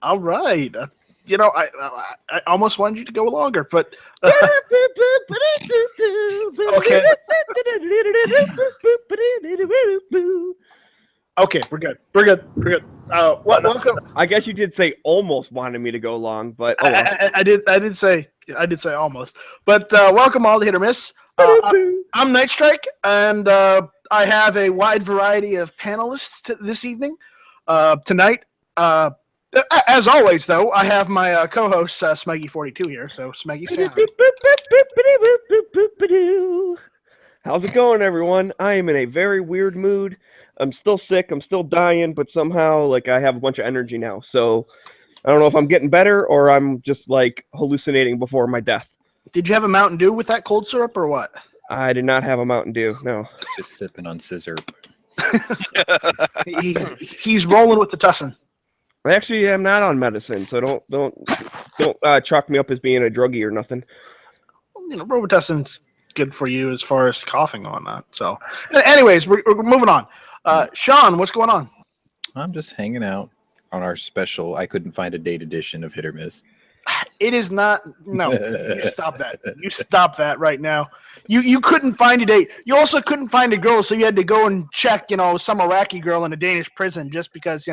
All right. I almost wanted you to go longer, but okay. Okay, we're good. Welcome. I guess you did say almost wanted me to go long, but I did say almost. But welcome all to Hit or Miss. I'm Night Strike, and I have a wide variety of panelists this evening. Tonight, as always, though, I have my co-host Smeggy42 here. So Smeggy, sound. How's it going, everyone? I am in a very weird mood. I'm still sick. I'm still dying, but somehow, I have a bunch of energy now. So I don't know if I'm getting better or I'm just hallucinating before my death. Did you have a Mountain Dew with that cold syrup or what? I did not have a Mountain Dew. No. Just sipping on scissor. He's rolling with the tussin. I actually am not on medicine, so don't chalk me up as being a druggie or nothing. Robitussin's good for you as far as coughing on that. So, anyways, we're moving on. Sean, what's going on? I'm just hanging out on our special. I couldn't find a date edition of Hit or Miss. It is not. No, you stop that. You stop that right now. You couldn't find a date. You also couldn't find a girl, so you had to go and check, some Iraqi girl in a Danish prison just because,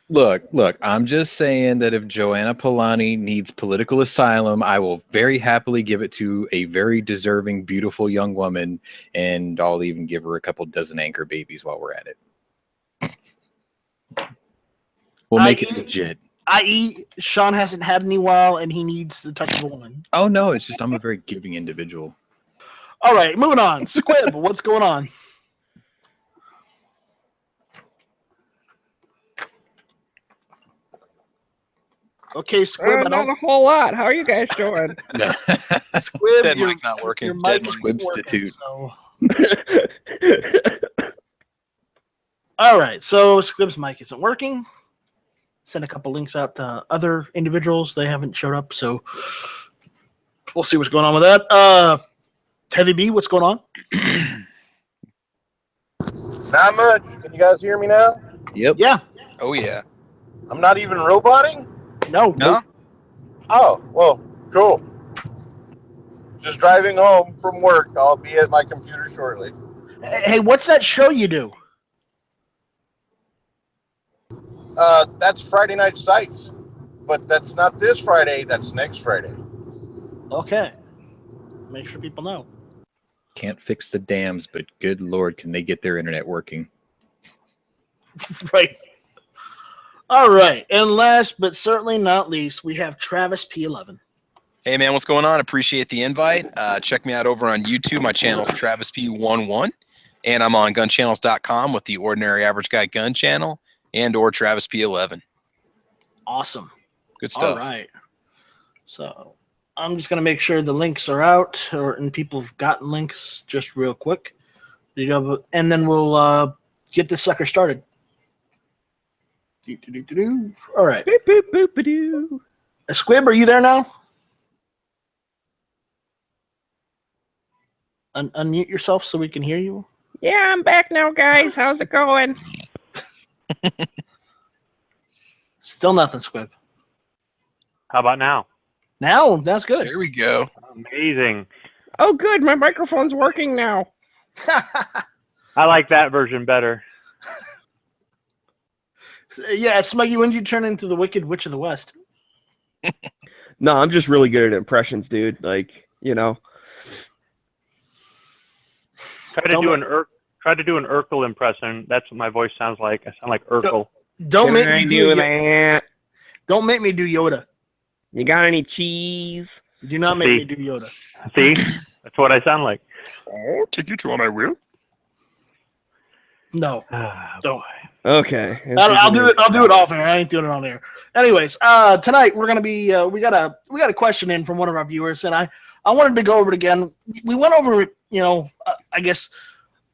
Look, I'm just saying that if Joanna Polani needs political asylum, I will very happily give it to a very deserving, beautiful young woman, and I'll even give her a couple dozen anchor babies while we're at it. We'll make it legit. I.e., Sean hasn't had any while, and he needs the touch of a woman. Oh, no, it's just I'm a very giving individual. All right, moving on. Squib, what's going on? Okay, Squib. Not a whole lot. How are you guys doing? Squib, dead mic not working. Your Dead mic mic. isn't working, Squibstitute. so. All right, so Squib's mic isn't working. Send a couple links out to other individuals. They haven't showed up, so we'll see what's going on with that. Heavy B, what's going on? Not much. Can you guys hear me now? Yep. Yeah. Oh yeah. I'm not even roboting? No. Oh, well, cool. Just driving home from work. I'll be at my computer shortly. Hey, what's that show you do? That's Friday Night Sights. But that's not this Friday. That's next Friday. Okay. Make sure people know. Can't fix the dams, but good Lord, can they get their internet working? Right. All right. And last but certainly not least, we have Travis P11. Hey man, what's going on? Appreciate the invite. Check me out over on YouTube. My channel's Travis P11, and I'm on gunchannels.com with the Ordinary Average Guy Gun Channel and or Travis P11. Awesome. Good stuff. All right. So I'm just going to make sure the links are out, and people have gotten links just real quick. And then we'll get this sucker started. All right. Squib, are you there now? Unmute yourself so we can hear you. Yeah, I'm back now, guys. How's it going? Still nothing, Squib. How about now? Now, that's good. There we go. Amazing. Oh, good. My microphone's working now. I like that version better. Yeah, Smuggy, when did you turn into the Wicked Witch of the West? No, I'm just really good at impressions, dude. Try to do an Urkel impression. That's what my voice sounds like. I sound like Urkel. Don't make me do that. Don't make me do Yoda. You got any cheese? Do not make me do Yoda. See? That's what I sound like. I'll take you to on I will. No. Don't. Okay. I'll do it. I'll do it off air. I ain't doing it on air. Anyways, tonight we're gonna be we got a question in from one of our viewers, and I wanted to go over it again. We went over it, I guess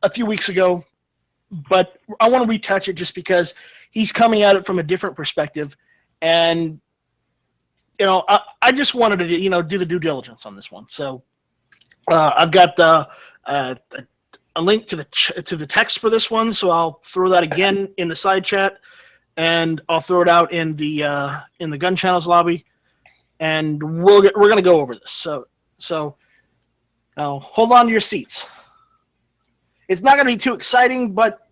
a few weeks ago, but I want to retouch it just because he's coming at it from a different perspective, and I just wanted to do the due diligence on this one. So I've got a link to the text for this one, so I'll throw that again in the side chat, and I'll throw it out in the Gun Channels lobby, and we're gonna go over this. So now hold on to your seats. It's not gonna be too exciting, but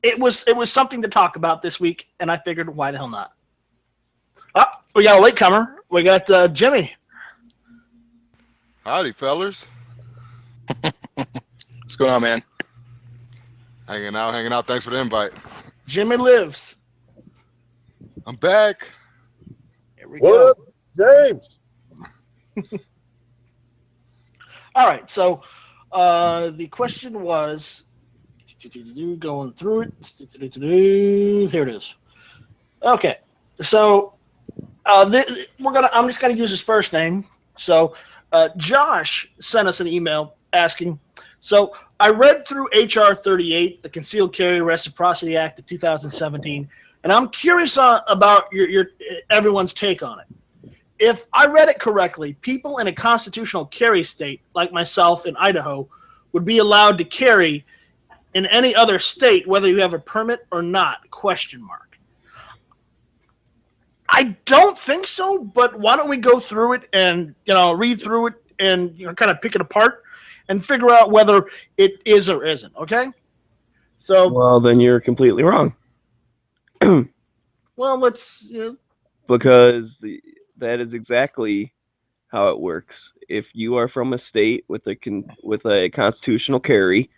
it was something to talk about this week, and I figured, why the hell not? We got a latecomer. We got Jimmy. Howdy, fellas. What's going on, man? Hanging out. Thanks for the invite. Jimmy lives. I'm back. Here we What go. up, James? All right. So the question was, going through it. Here it is. Okay. So I'm just going to use his first name. So Josh sent us an email asking, so I read through H.R. 38, the Concealed Carry Reciprocity Act of 2017, and I'm curious about your everyone's take on it. If I read it correctly, people in a constitutional carry state like myself in Idaho would be allowed to carry in any other state, whether you have a permit or not, ? I don't think so, but why don't we go through it and read through it and kind of pick it apart and figure out whether it is or isn't, okay? So Well, then you're completely wrong. well, let's Because that is exactly how it works. If you are from a state with a constitutional carry,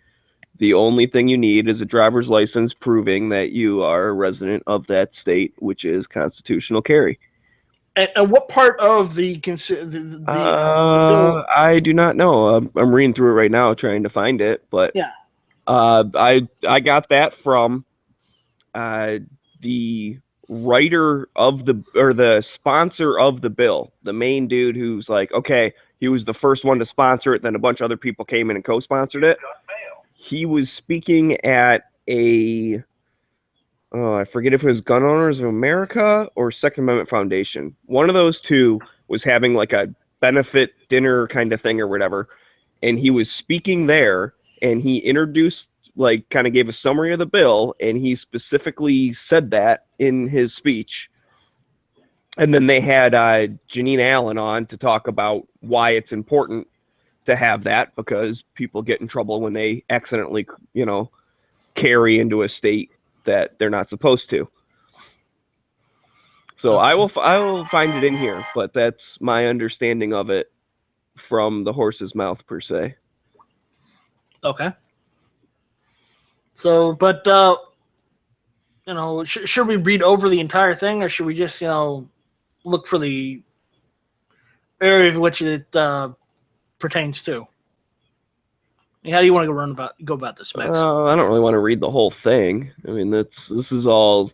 the only thing you need is a driver's license proving that you are a resident of that state, which is constitutional carry. and what part of the bill? I do not know. I'm reading through it right now, trying to find it. But Yeah. I got that from the writer of the sponsor of the bill, the main dude who's like, okay, he was the first one to sponsor it. Then a bunch of other people came in and co-sponsored it. He was speaking at I forget if it was Gun Owners of America or Second Amendment Foundation. One of those two was having like a benefit dinner kind of thing or whatever. And he was speaking there, and he introduced, like, kind of gave a summary of the bill, and he specifically said that in his speech. And then they had Janine Allen on to talk about why it's important to have that, because people get in trouble when they accidentally, carry into a state that they're not supposed to. So I will find it in here, but that's my understanding of it from the horse's mouth per se. Okay. So, but should we read over the entire thing, or should we just look for the area of which it pertains to? How do you want to go about this, Max? I don't really want to read the whole thing. I mean, this is all.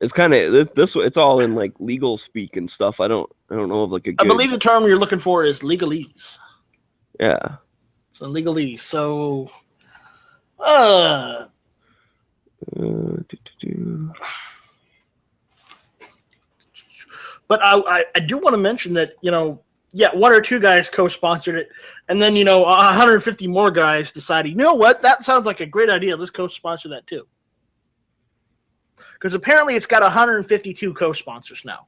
It's kind of it's all in like legal speak and stuff. I don't know of like a good. I believe the term you're looking for is legalese. Yeah. So legalese. So. But I do want to mention that one or two guys co-sponsored it, and then 150 more guys decided, you know what, that sounds like a great idea. Let's co-sponsor that too. Because apparently it's got 152 co-sponsors now.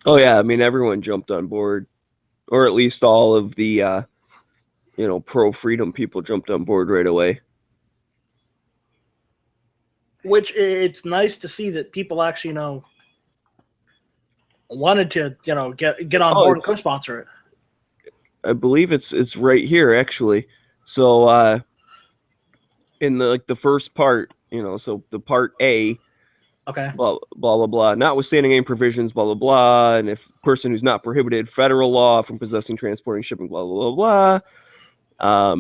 Oh yeah, I mean everyone jumped on board, or at least all of the pro-freedom people jumped on board right away. Which it's nice to see that people actually wanted to get on board and co-sponsor it. I believe it's right here actually. So in the first part, so the part A, okay, blah blah blah blah, notwithstanding any provisions, blah blah blah, and if person who's not prohibited federal law from possessing, transporting, shipping, blah blah blah blah,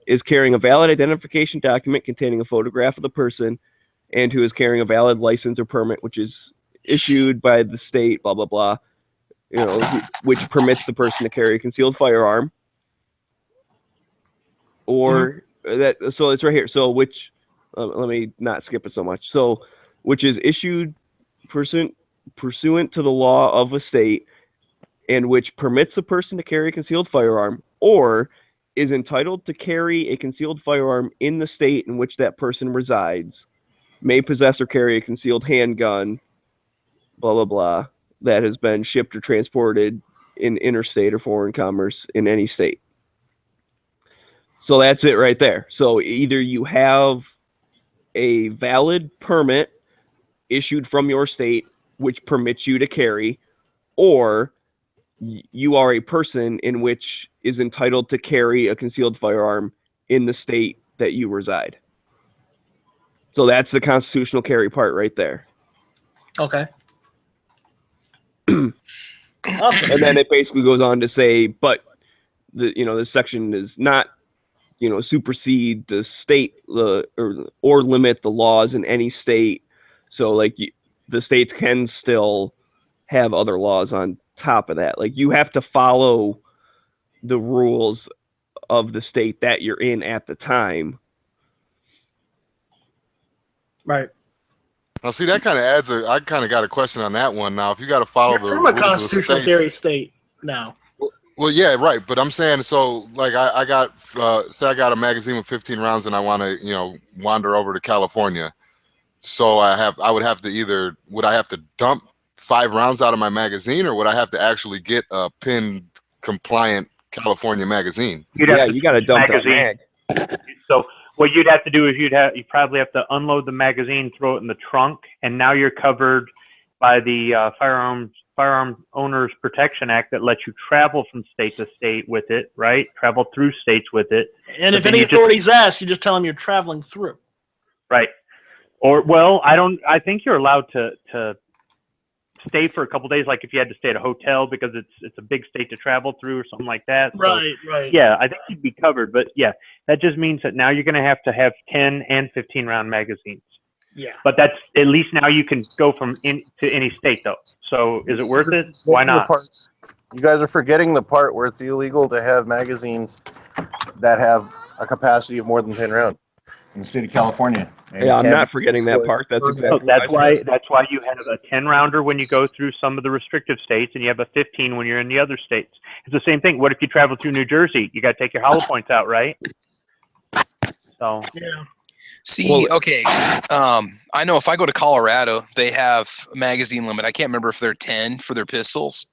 is carrying a valid identification document containing a photograph of the person, and who is carrying a valid license or permit which is issued by the state, blah blah blah, which permits the person to carry a concealed firearm, or that. So it's right here. So which let me not skip it so much. So, which is issued pursuant to the law of a state, and which permits a person to carry a concealed firearm, or is entitled to carry a concealed firearm in the state in which that person resides, may possess or carry a concealed handgun, blah, blah, blah, that has been shipped or transported in interstate or foreign commerce in any state. So that's it right there. So either you have a valid permit issued from your state which permits you to carry, or you are a person in which is entitled to carry a concealed firearm in the state that you reside. So that's the constitutional carry part right there. Okay. Awesome. And then it basically goes on to say, but this section is not, supersede the state or limit the laws in any state. So like the states can still have other laws on top of that. Like you have to follow the rules of the state that you're in at the time. Right. Now, see, that kind of adds I kind of got a question on that one. Now, if you got to follow You're the from a rules of the constitutional states- carry state now. Well, yeah, right. But I'm saying, so like I got, say I got a magazine with 15 rounds and I want to, wander over to California. So I would have to would I have to dump 5 rounds out of my magazine, or would I have to actually get a pin compliant California magazine? You got to dump that mag. So what you'd have to do is you probably have to unload the magazine, throw it in the trunk, and now you're covered by the Firearm Owners Protection Act that lets you travel from state to state with it, right? Travel through states with it. And if any authorities ask, you just tell them you're traveling through. Right. Or, well, I think you're allowed to stay for a couple days, like if you had to stay at a hotel because it's a big state to travel through or something like that. Right, so, right. Yeah, I think you'd be covered. But yeah, that just means that now you're going to have 10 and 15 round magazines. Yeah. But that's at least now you can go from to any state though. So is it worth it? Why not? You guys are forgetting the part where it's illegal to have magazines that have a capacity of more than 10 rounds in the state of California. Yeah, I'm not forgetting that part. That's exactly that's why you have a 10 rounder when you go through some of the restrictive states, and you have a 15 when you're in the other states. It's the same thing. What if you travel through New Jersey? You got to take your hollow points out, right? So yeah. See, okay. I know if I go to Colorado, they have a magazine limit. I can't remember if they're 10 for their pistols,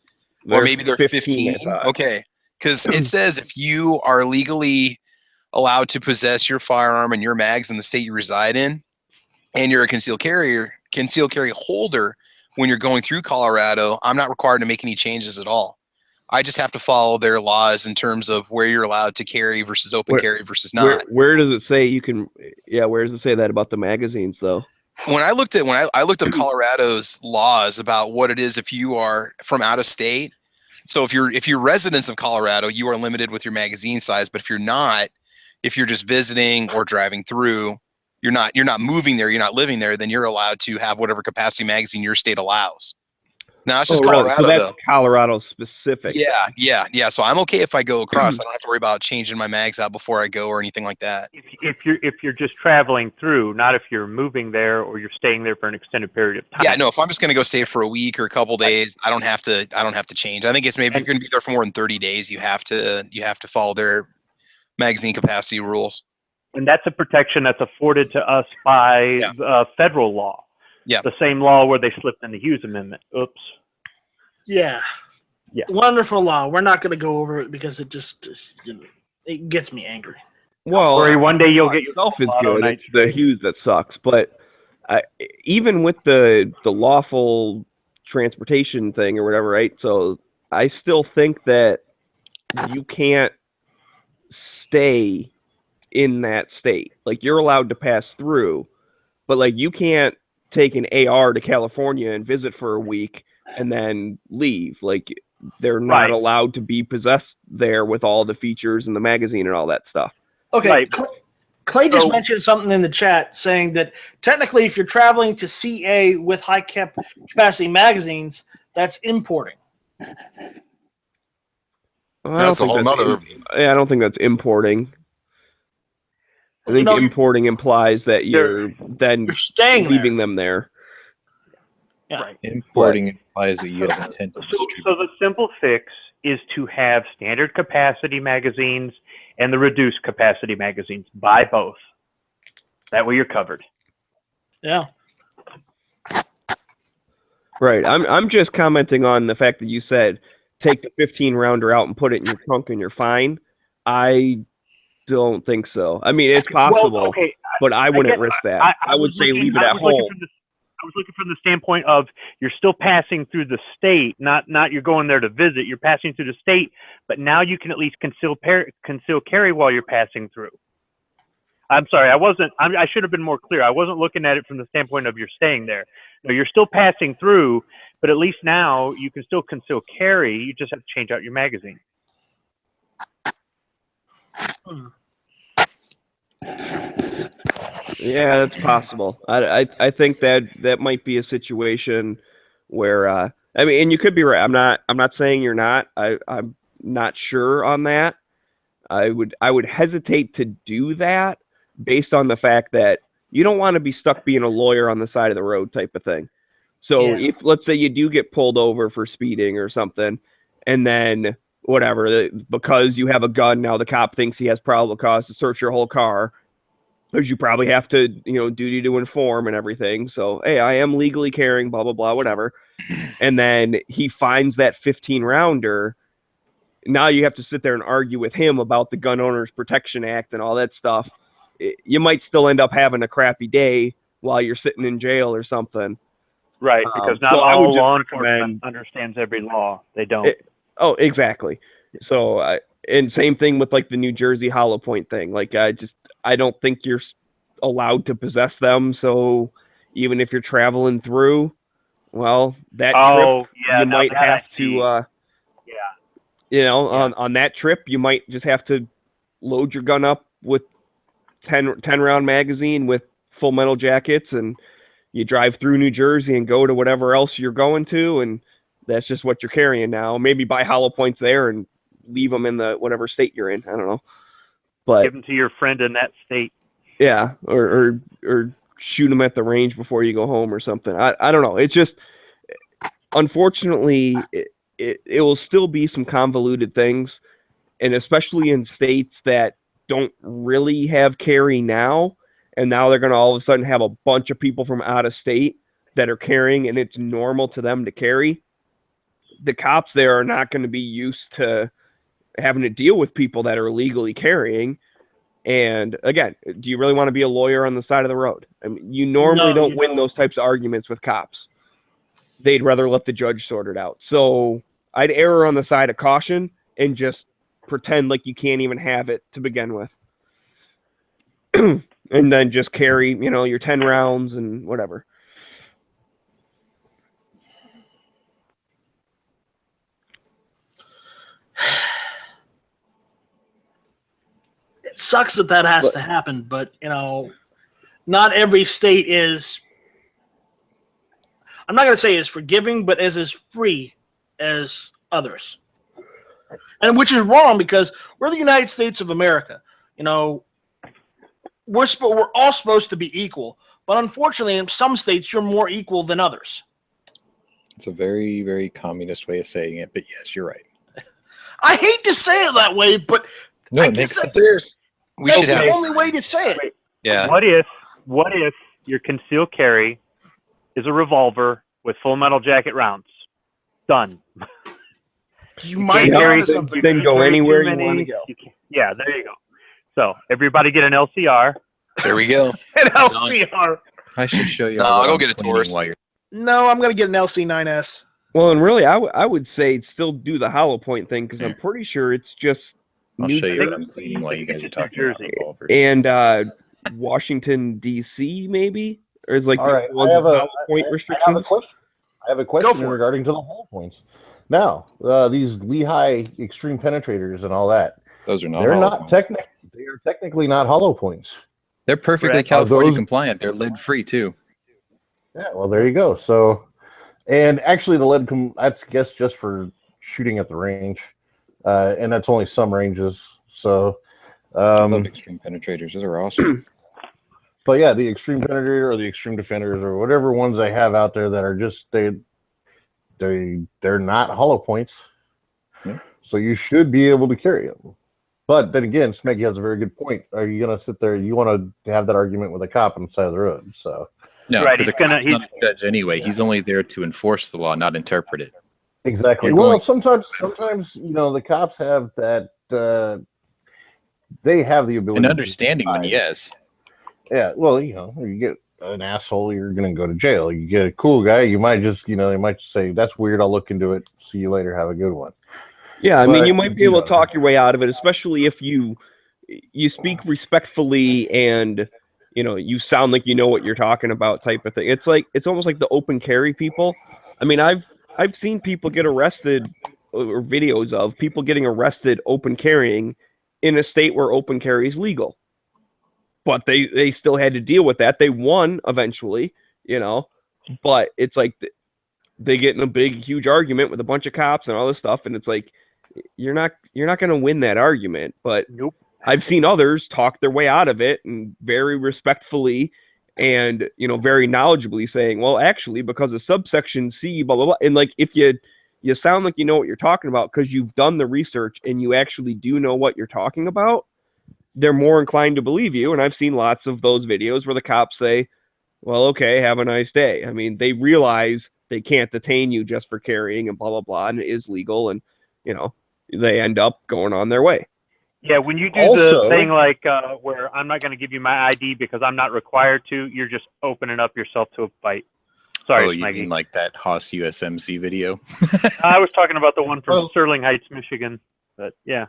or maybe they're 15. Okay, because it says if you are legally allowed to possess your firearm and your mags in the state you reside in, and you're a concealed carry holder when you're going through Colorado, I'm not required to make any changes at all. I just have to follow their laws in terms of where you're allowed to carry versus open carry versus not. Where does it say you can? Yeah, where does it say that about the magazines though? When I looked up Colorado's laws about what it is if you are from out of state. So if you're residents of Colorado, you are limited with your magazine size. But if you're not, if you're just visiting or driving through, you're not moving there, you're not living there, then you're allowed to have whatever capacity magazine your state allows. Now it's just Colorado, so that's though. Colorado specific. Yeah. So I'm okay if I go across. I don't have to worry about changing my mags out before I go or anything like that. If you're just traveling through, not if you're moving there or you're staying there for an extended period of time. Yeah, no. If I'm just going to go stay for a week or a couple days, I don't have to change. I think it's maybe if you're going to be there for more than 30 days, you have to follow their magazine capacity rules. And that's a protection that's afforded to us by federal law. Yeah. The same law where they slipped in the Hughes Amendment. Oops. Yeah. Wonderful law. We're not going to go over it because it just it gets me angry. Well, one day you'll get yourself is good. It's the Hughes that sucks. But even with the lawful transportation thing or whatever, right? So I still think that you can't stay in that state. Like you're allowed to pass through, but like you can't take an AR to California and visit for a week and then leave. Like they're not allowed to be possessed there with all the features and the magazine and all that stuff. Okay. Right. Clay just mentioned something in the chat saying that technically if you're traveling to CA with high capacity magazines, that's importing. That's a whole nother. I don't think that's importing. I think know, importing implies that you're then you're staying leaving them there. Yeah. Right. Importing implies that you have intent to distribute. So the simple fix is to have standard capacity magazines and the reduced capacity magazines. Buy both. That way you're covered. Yeah. Right. I'm just commenting on the fact that you said take the 15 rounder out and put it in your trunk and you're fine. I don't think so. I mean, it's possible, Well, okay, but I wouldn't risk that. I would say leave it at home. I was looking from the standpoint of you're still passing through the state, not you're going there to visit. You're passing through the state, but now you can at least conceal carry while you're passing through. I'm sorry, I should have been more clear. I wasn't looking at it from the standpoint of you're staying there. No, you're still passing through, but at least now you can still conceal carry. You just have to change out your magazine. Yeah, that's possible. I think that might be a situation where I mean, and you could be right. I'm not saying you're not. I'm not sure on that. I would hesitate to do that based on the fact that you don't want to be stuck being a lawyer on the side of the road type of thing. So if let's say you do get pulled over for speeding or something, and then whatever, because you have a gun, now the cop thinks he has probable cause to search your whole car, because you probably have to, duty to inform and everything. So, hey, I am legally carrying, blah, blah, blah, whatever. And then he finds that 15 rounder. Now you have to sit there and argue with him about the Gun Owners Protection Act and all that stuff. You might still end up having a crappy day while you're sitting in jail or something. Right, because not all law enforcement understands every law. They don't. Exactly. So, and same thing with like the New Jersey Hollow Point thing. Like, I don't think you're allowed to possess them. So even if you're traveling through, well, that trip, you might have to, on that trip, you might just have to load your gun up with 10 round magazine with full metal jackets, and you drive through New Jersey and go to whatever else you're going to. And that's just what you're carrying now. Maybe buy hollow points there and leave them in the whatever state you're in. I don't know. But give them to your friend in that state. Yeah, or shoot them at the range before you go home or something. I don't know. It's just, unfortunately, it will still be some convoluted things, and especially in states that don't really have carry now, and now they're going to all of a sudden have a bunch of people from out of state that are carrying, and it's normal to them to carry. The cops there are not going to be used to having to deal with people that are illegally carrying. And again, do you really want to be a lawyer on the side of the road? I mean, you normally don't win those types of arguments with cops. They'd rather let the judge sort it out. So I'd err on the side of caution and just pretend like you can't even have it to begin with. And then just carry, your 10 rounds and whatever. It sucks that has to happen, but not every state is. I'm not going to say is forgiving, but is as free as others, and which is wrong because we're the United States of America. We're all supposed to be equal, but unfortunately, in some states, you're more equal than others. It's a very, very communist way of saying it, but yes, you're right. I hate to say it that way, but no, I it guess makes sense. that's the only way to say it. Yeah. What if your concealed carry is a revolver with full metal jacket rounds? Done. You might carry something. Then go anywhere you want to go. Yeah, there you go. So everybody get an LCR. There we go. An LCR. I should show you. I'll go get a Taurus. No, I'm going to get an LC9S. Well, and really, I would say still do the hollow point thing because I'm pretty sure it's just I'll show you what I'm cleaning while you guys are talking about revolvers. And Washington, D.C., maybe? Or is like all right, I have a question regarding to the hollow points. Now, these Lehigh extreme penetrators and all that. Those are not. They're not technically. They are technically not hollow points. They're perfectly California compliant. They're lid free too. Yeah, well, there you go. So, and actually, the lid, I guess, just for shooting at the range, and that's only some ranges. So, I love extreme penetrators. Those are awesome. But yeah, the extreme penetrator or the extreme defenders or whatever ones they have out there that are just they're not hollow points. Yeah. So you should be able to carry them. But then again, Smeggy has a very good point. Are you going to sit there? You want to have that argument with a cop on the side of the road? So No, Right, because he's he's not a judge anyway. He's only there to enforce the law, not interpret it. exactly. You're Well, going- sometimes the cops have that. They have the ability. An understanding one, yes. Yeah. Well, you get an asshole, you're going to go to jail. You get a cool guy, you might just, they might say, "That's weird. I'll look into it. See you later. Have a good one." Yeah, I mean, But, you might be able to talk your way out of it, especially if you speak respectfully and you sound like you know what you're talking about, type of thing. It's almost like the open carry people. I mean, I've seen people get arrested, or videos of people getting arrested open carrying in a state where open carry is legal, but they still had to deal with that. They won eventually, but it's like they get in a big, huge argument with a bunch of cops and all this stuff, and it's like you're not going to win that argument. But Nope. I've seen others talk their way out of it and very respectfully and very knowledgeably saying, well, actually, because of subsection C, blah blah blah. And like, if you sound like you know what you're talking about because you've done the research and you actually do know what you're talking about, they're more inclined to believe you. And I've seen lots of those videos where the cops say, well, okay, have a nice day. I mean, they realize they can't detain you just for carrying and blah blah blah, and it is legal, and they end up going on their way. Yeah, when you do Also- the thing like where I'm not going to give you my ID because I'm not required to, you're just opening up yourself to a fight. Sorry, Oh, you Maggie. mean like that Haas USMC video? I was talking about the one from Well- Sterling Heights, Michigan. But yeah,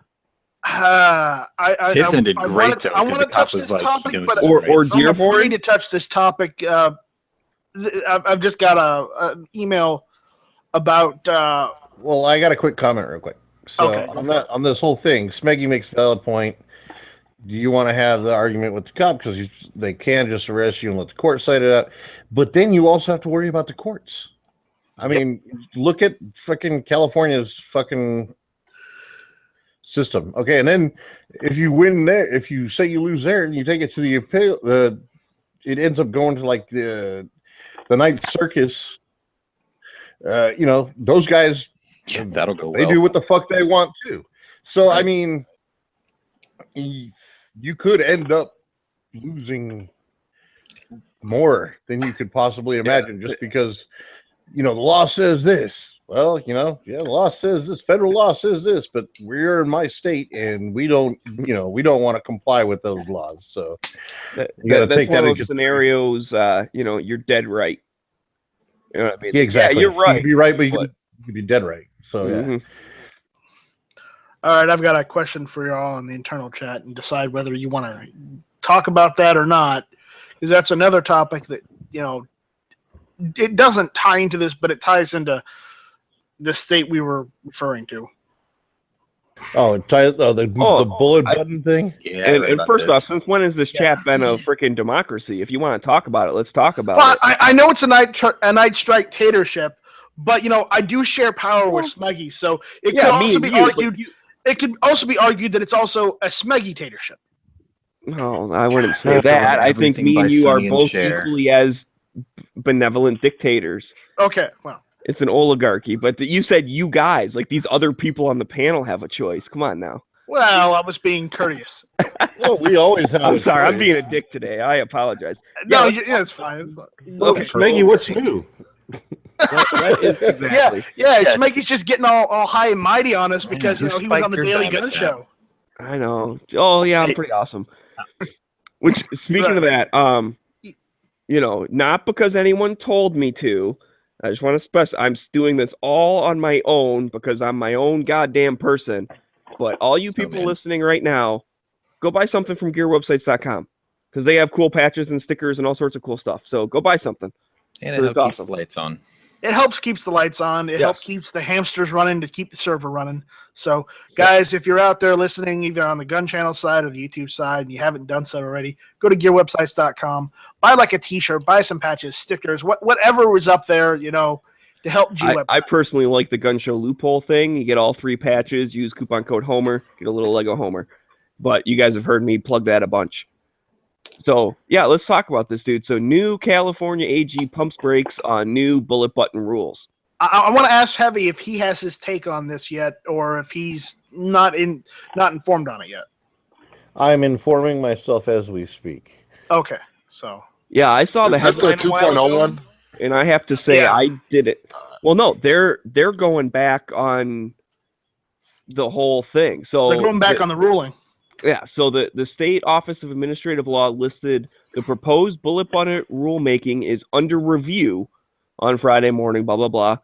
His ended great, though, I 'cause want the to cop touch was this like, topic, "You but gonna Or Right. I'm Dearborn. afraid to touch this topic. I've just got an email about. Well, I got a quick comment real quick. So Okay. on this whole thing, Smeggy makes a valid point. Do you want to have the argument with the cop because they can just arrest you and let the court cite it out? But then you also have to worry about the courts. I mean, look at fucking California's fucking system. Okay, and then if you win there, if you say you lose there and you take it to the appeal, it ends up going to like the Ninth Circus. Those guys, That'll go they well. do what the fuck they want too. So I mean, you could end up losing more than you could possibly imagine just because the law says this. Well, the law says this, federal law says this, but we're in my state and we don't want to comply with those laws. So you got to take that one of into those scenarios. You're dead right. You know what I mean? Yeah, exactly. Yeah, you're right. You'd be right, but you but- could be dead right. So yeah. Mhm. All right, I've got a question for y'all in the internal chat, and decide whether you want to talk about that or not, because that's another topic that it doesn't tie into this, but it ties into the state we were referring to. Oh, the bullet button thing. Yeah. I read And about first this. off, since when has this chat been a freaking democracy? If you want to talk about it, let's talk about Well, it. I know it's a night strike tatership, but I do share power with Smeggy, so it could Yeah, me also and be you, but argued. It could also be argued that it's also a Smeggy tatership. No, I wouldn't We say have to run that. I think everything me by and you are Sonny and both Cher. equally as benevolent dictators. Okay, well, It's an oligarchy, but you said you guys, like these other people on the panel, have a choice. Come on now. I was being courteous. Well, we always have. I'm a sorry, I'm choice. being a dick today. I apologize. No, Yeah, it's fine. It's fine. Okay. Smeggy, what's new? That is exactly. Yeah, Smeggy's just getting all high and mighty on us because who he was on spiked the your Daily diamond Gun now? Show. I know. Oh yeah, I'm pretty awesome. Which, speaking of that, not because anyone told me to. I just want to stress I'm doing this all on my own because I'm my own goddamn person. But all you people man. listening right now, go buy something from gearwebsites.com because they have cool patches and stickers and all sorts of cool stuff. So go buy something. And It's it helps keep awesome. the lights on. It helps keeps the lights on. It helps keeps the hamsters running to keep the server running. So, guys, if you're out there listening, either on the Gun Channel side or the YouTube side, and you haven't done so already, go to gearwebsites.com, buy like a T-shirt, buy some patches, stickers, whatever was up there, to help G-Web. I personally like the Gun Show loophole thing. You get all 3 patches, use coupon code Homer, get a little Lego Homer. but you guys have heard me plug that a bunch. So, yeah, let's talk about this, dude. So, new California AG pumps brakes on new bullet button rules. I want to ask Heavy if he has his take on this yet, or if he's not informed on it yet. I'm informing myself as we speak. Okay, so yeah, I saw the Is this the headline a while 2.0 ago, one? and I have to say I did it. Well, no, they're going back on the whole thing. So they're going back on the ruling. Yeah, so the State Office of Administrative Law listed the proposed bullet button rulemaking is under review on Friday morning, blah, blah, blah.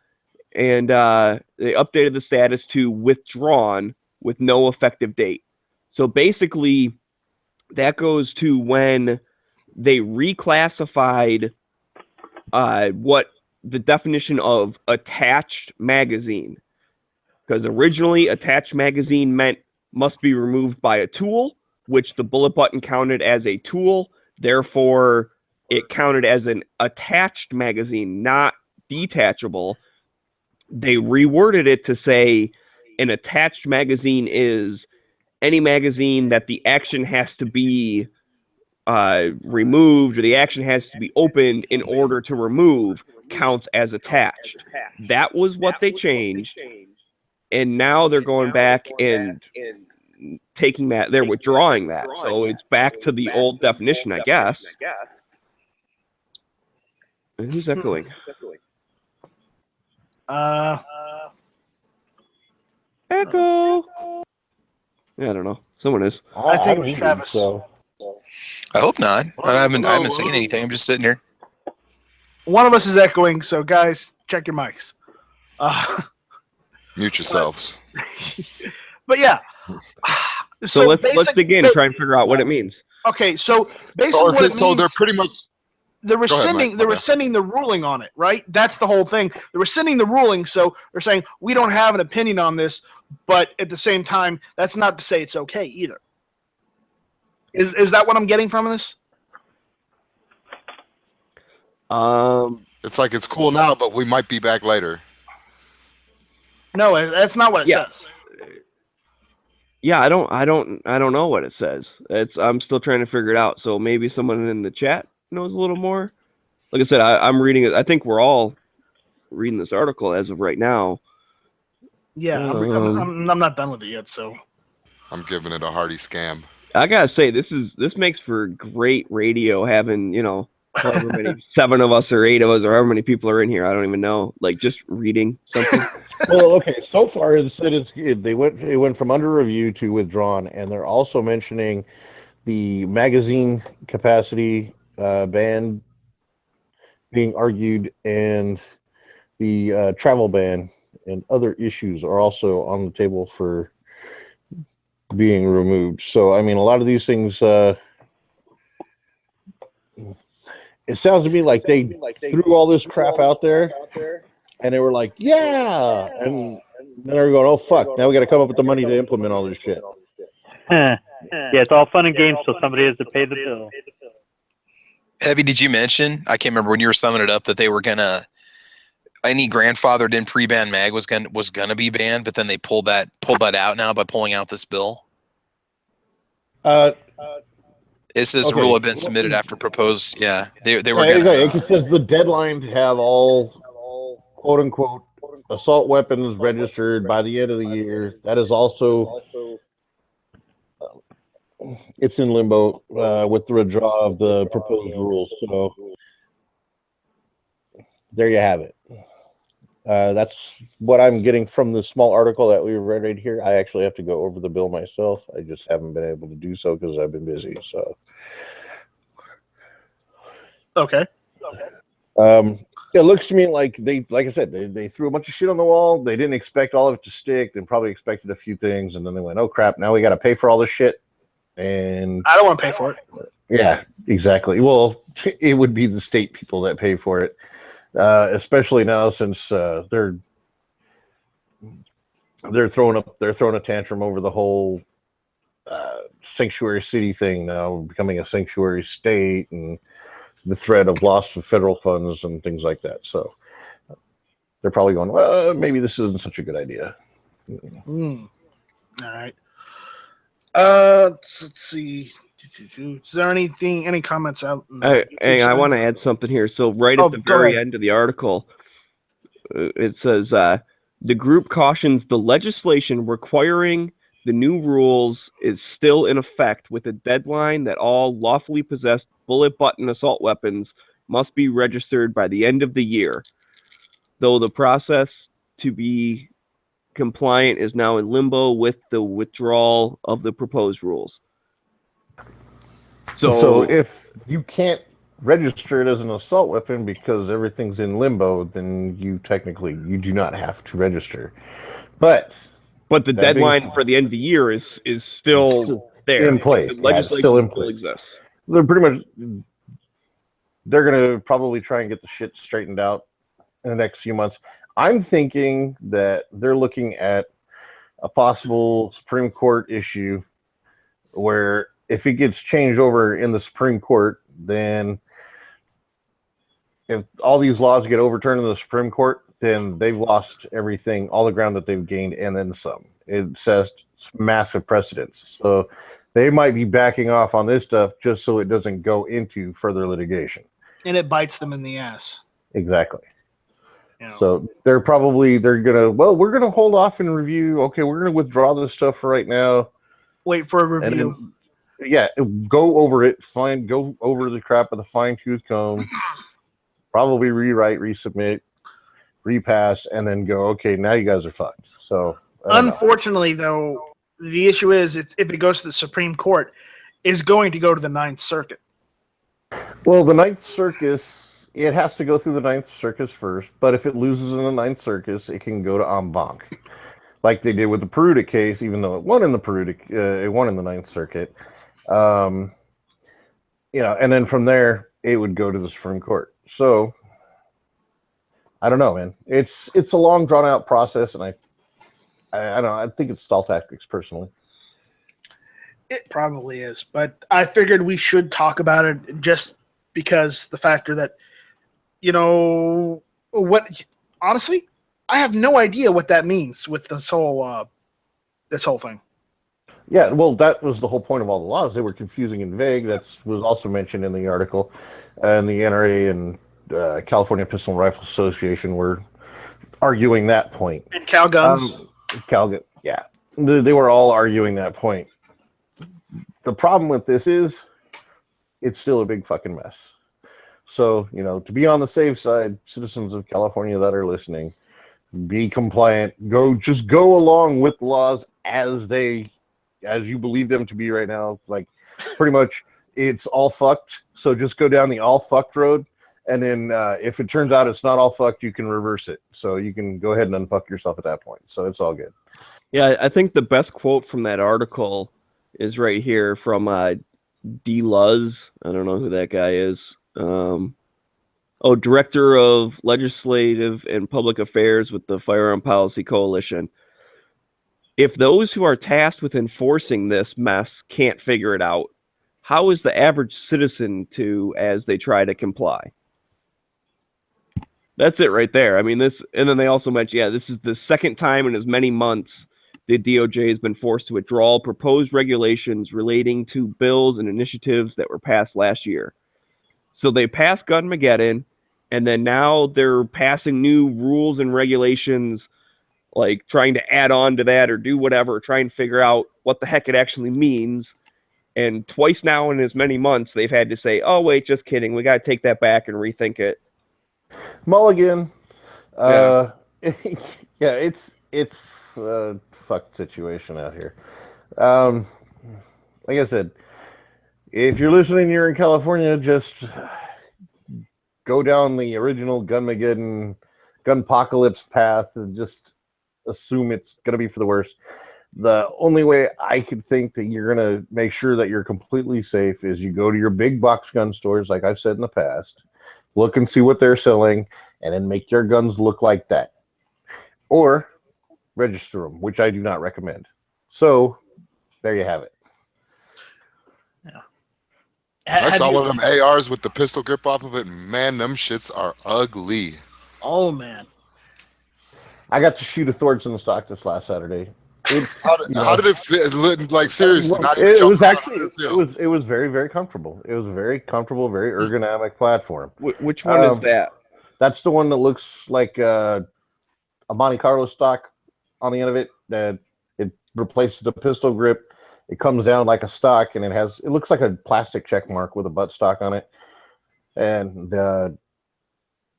And they updated the status to withdrawn with no effective date. So basically, that goes to when they reclassified what the definition of attached magazine. Because originally, attached magazine meant must be removed by a tool, which the bullet button counted as a tool. Therefore, it counted as an attached magazine, not detachable. They reworded it to say an attached magazine is any magazine that the action has to be removed or the action has to be opened in order to remove counts as attached. That was what they changed. And now they're going back and taking that, they're withdrawing that. So it's back to the old definition, I guess. And who's echoing? Echo. Yeah, I don't know. Someone is. I think it was Travis. So. I hope not. I haven't seen anything. I'm just sitting here. One of us is echoing, so guys, check your mics. Mute yourselves. But yeah. So let's begin. Try and figure out what it means. Okay, so basically, So they're pretty much. They were sending the ruling on it, right? That's the whole thing. They were sending the ruling, so they're saying we don't have an opinion on this, but at the same time, that's not to say it's okay either. Is that what I'm getting from this? It's like it's cool now, but we might be back later. No, that's not what it says. Yeah, I don't know what it says. I'm still trying to figure it out. So maybe someone in the chat knows a little more. Like I said, I'm reading it. I think we're all reading this article as of right now. Yeah, I'm not done with it yet. So I'm giving it a hearty scam. I gotta say, this makes for great radio. Having however many 7 of us or 8 of us or however many people are in here, I don't even know. Like just reading something. Well, okay. So far, it said it went from under review to withdrawn, and they're also mentioning the magazine capacity ban being argued, and the travel ban and other issues are also on the table for being removed. So, I mean, a lot of these things. It sounds to me like they threw all this crap out there, and they were like, "Yeah," and then they're going, "Oh fuck! Now we got to come up with the money to implement all this shit." Yeah, it's all fun and games till somebody has to pay the bill. Heavy, did you mention? I can't remember when you were summing it up that they were gonna any grandfathered in pre-ban mag was gonna be banned, but then they pulled that out now by pulling out this bill. It says rule had been submitted after proposed. Yeah, they were. It says the deadline to have all quote unquote assault weapons registered by the end of the year. That is also it's in limbo with the withdrawal of the proposed rules. So there you have it. That's what I'm getting from the small article that we read right here. I actually have to go over the bill myself. I just haven't been able to do so because I've been busy. So, okay. It looks to me like like I said, they threw a bunch of shit on the wall. They didn't expect all of it to stick. They probably expected a few things, and then they went, "Oh crap! Now we got to pay for all this shit." And I don't want to pay for it. Yeah, exactly. Well, it would be the state people that pay for it. Especially now since they're throwing a tantrum over the whole sanctuary city thing now becoming a sanctuary state and the threat of loss of federal funds and things like that. So they're probably going, well, maybe this isn't such a good idea. All right. Let's see. Is there any comments out? I want to add something here. So right at the very end of the article, it says the group cautions the legislation requiring the new rules is still in effect with a deadline that all lawfully possessed bullet button assault weapons must be registered by the end of the year. Though the process to be compliant is now in limbo with the withdrawal of the proposed rules. So if you can't register it as an assault weapon because everything's in limbo, then you do not have to register. But the deadline for the end of the year is still there in place. The legislation still in place. Exists. They're going to probably try and get the shit straightened out in the next few months. I'm thinking that they're looking at a possible Supreme Court issue where if it gets changed over in the Supreme Court, then if all these laws get overturned in the Supreme Court, then they've lost everything, all the ground that they've gained, and then some. It sets massive precedents. So they might be backing off on this stuff just so it doesn't go into further litigation. And it bites them in the ass. Exactly. So we're going to hold off and review. Okay, we're going to withdraw this stuff for right now. Wait for a review. Go over it. Go over the crap with a fine-tooth comb. Probably rewrite, resubmit, repass, and then go, okay, now you guys are fucked. So unfortunately, though, the issue is if it goes to the Supreme Court, is going to go to the Ninth Circuit. Well, the Ninth Circuit, it has to go through the Ninth Circuit first, but if it loses in the Ninth Circuit, it can go to en banc, like they did with the Peruta case, even though it won in the Ninth Circuit. And then from there, it would go to the Supreme Court. So, I don't know, man. It's a long, drawn-out process, and I don't know. I think it's stall tactics, personally. It probably is, but I figured we should talk about it just because the factor that, honestly, I have no idea what that means with this whole thing. Yeah, well, that was the whole point of all the laws. They were confusing and vague. That was also mentioned in the article. And the NRA and California Pistol and Rifle Association were arguing that point. And Cal Guns. Yeah. They were all arguing that point. The problem with this is it's still a big fucking mess. So, to be on the safe side, citizens of California that are listening, be compliant. Just go along with the laws as you believe them to be right now. Like, pretty much, it's all fucked. So just go down the all fucked road. And then if it turns out it's not all fucked, you can reverse it. So you can go ahead and unfuck yourself at that point. So it's all good. Yeah, I think the best quote from that article is right here from D. Luz. I don't know who that guy is. Director of Legislative and Public Affairs with the Firearm Policy Coalition. If those who are tasked with enforcing this mess can't figure it out, how is the average citizen to as they try to comply? That's it right there. I mean, this, and then they also mentioned, this is the second time in as many months the DOJ has been forced to withdraw proposed regulations relating to bills and initiatives that were passed last year. So they passed Gunmageddon, and then now they're passing new rules and regulations, like trying to add on to that or do whatever, try and figure out what the heck it actually means. And twice now in as many months, they've had to say, oh, wait, just kidding. We got to take that back and rethink it. Mulligan. It's a fucked situation out here. Like I said, if you're listening, you're in California, just go down the original Gunmageddon, Gunpocalypse path and just assume it's going to be for the worst. The only way I could think that you're going to make sure that you're completely safe is you go to your big box gun stores, like I've said in the past, look and see what they're selling, and then make your guns look like that. Or register them, which I do not recommend. So, there you have it. Yeah. I saw one of them ARs with the pistol grip off of it. Man, them shits are ugly. Oh, man. I got to shoot a Thornton stock this last Saturday. It's How did it feel? Like seriously, not even it joking was around, actually how did it feel? it was very, very comfortable. It was a very comfortable, very ergonomic platform. Which one is that? That's the one that looks like a Monte Carlo stock on the end of it. That it replaces the pistol grip. It comes down like a stock, and it looks like a plastic check mark with a buttstock on it. And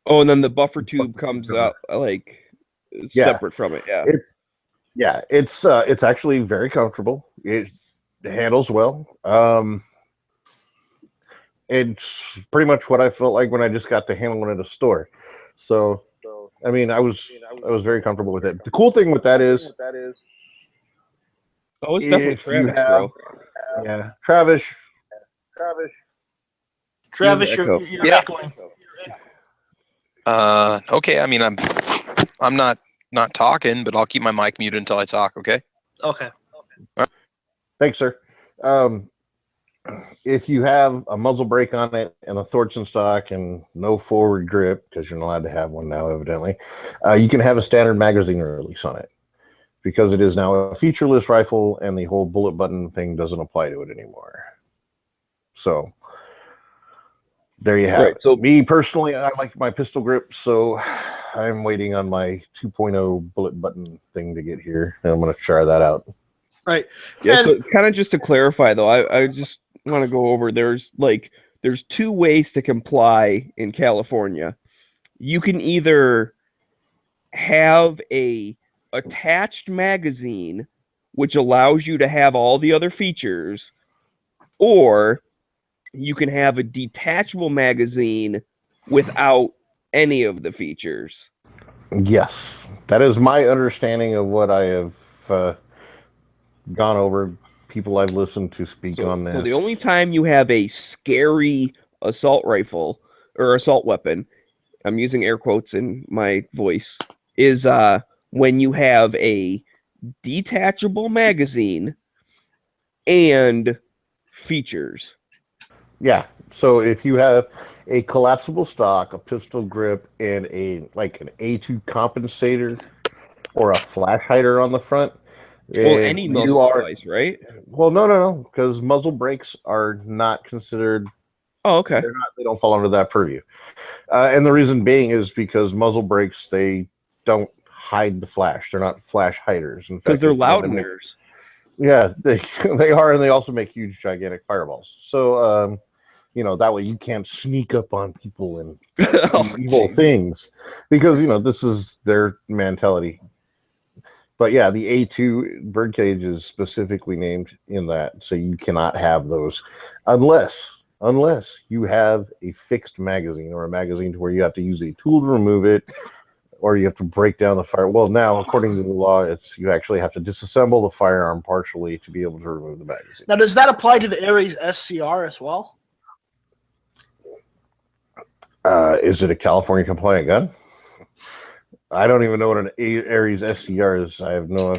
and then the buffer tube comes out like separate from it. Yeah, it's actually very comfortable. It handles well. It's pretty much what I felt like when I just got to handle one at a store. So, I mean, I was very comfortable with it. The cool thing with that is, oh, it's definitely if you Travis, have, bro. yeah, Travis, you're echoing. Okay. I mean, I'm not talking, but I'll keep my mic muted until I talk. Okay. Okay. Thanks, sir. If you have a muzzle brake on it and a Thorson stock and no forward grip, because you're not allowed to have one now, evidently, you can have a standard magazine release on it because it is now a featureless rifle and the whole bullet button thing doesn't apply to it anymore. So there you have it. So me personally, I like my pistol grip, so I'm waiting on my 2.0 bullet button thing to get here, and I'm going to try that out. Right. Yeah. So kind of just to clarify, though, I just want to go over. There's two ways to comply in California. You can either have a attached magazine, which allows you to have all the other features, or you can have a detachable magazine without any of the features. Yes, that is my understanding of what I have gone over. People I've listened to speak on this. So the only time you have a scary assault rifle or assault weapon, I'm using air quotes in my voice, is when you have a detachable magazine and features. Yeah. So if you have a collapsible stock, a pistol grip, and an A2 compensator or a flash hider on the front, well, any muzzle device, right? Well, no, because muzzle brakes are not considered. Oh, okay. They don't fall under that purview. And the reason being is because muzzle brakes, they don't hide the flash. They're not flash hiders. In fact, because they're loudners. Yeah, they are, and they also make huge, gigantic fireballs. So, that way you can't sneak up on people and do evil things because, this is their mentality. But yeah, the A2 birdcage is specifically named in that, so you cannot have those unless you have a fixed magazine or a magazine to where you have to use a tool to remove it, or you have to break down the fire. Well, now according to the law, you actually have to disassemble the firearm partially to be able to remove the magazine. Now, does that apply to the Ares SCR as well? Is it a California compliant gun? I don't even know what an Ares SCR is. I have no.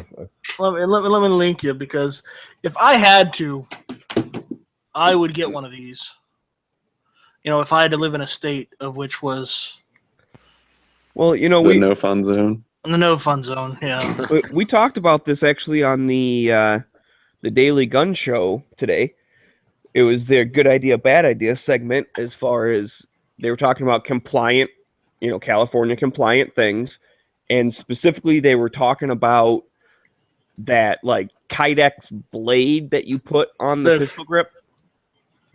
Let me link you, because if I had to, I would get one of these. If I had to live in a state of which was, well, the no fun zone. In the no fun zone, yeah. We talked about this actually on the Daily Gun Show today. It was their good idea, bad idea segment, as far as they were talking about compliant, California compliant things. And specifically, they were talking about that like Kydex blade that you put on the pistol grip.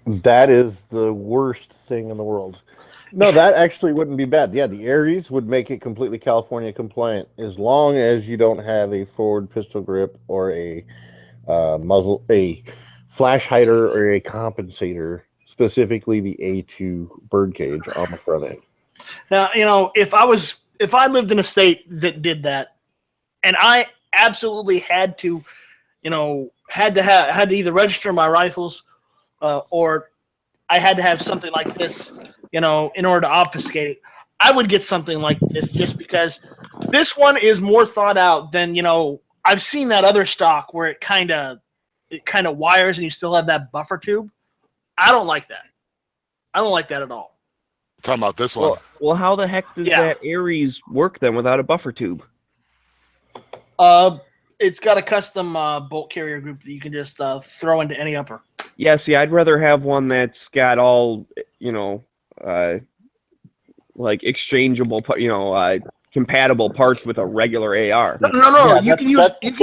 That is the worst thing in the world. No, that actually wouldn't be bad. Yeah, the Ares would make it completely California compliant as long as you don't have a forward pistol grip or a muzzle, a flash hider or a compensator, specifically the A2 birdcage on the front end. Now, if I lived in a state that did that, and I absolutely had to, had to either register my rifles, or I had to have something like this, in order to obfuscate it, I would get something like this just because this one is more thought out than, I've seen that other stock where it kind of wires and you still have that buffer tube. I don't like that. I don't like that at all. Talking about this one. Well, how the heck does that Ares work then without a buffer tube? it's got a custom bolt carrier group that you can just throw into any upper. Yeah, see, I'd rather have one that's got all, like exchangeable, compatible parts with a regular AR. No. Yeah, You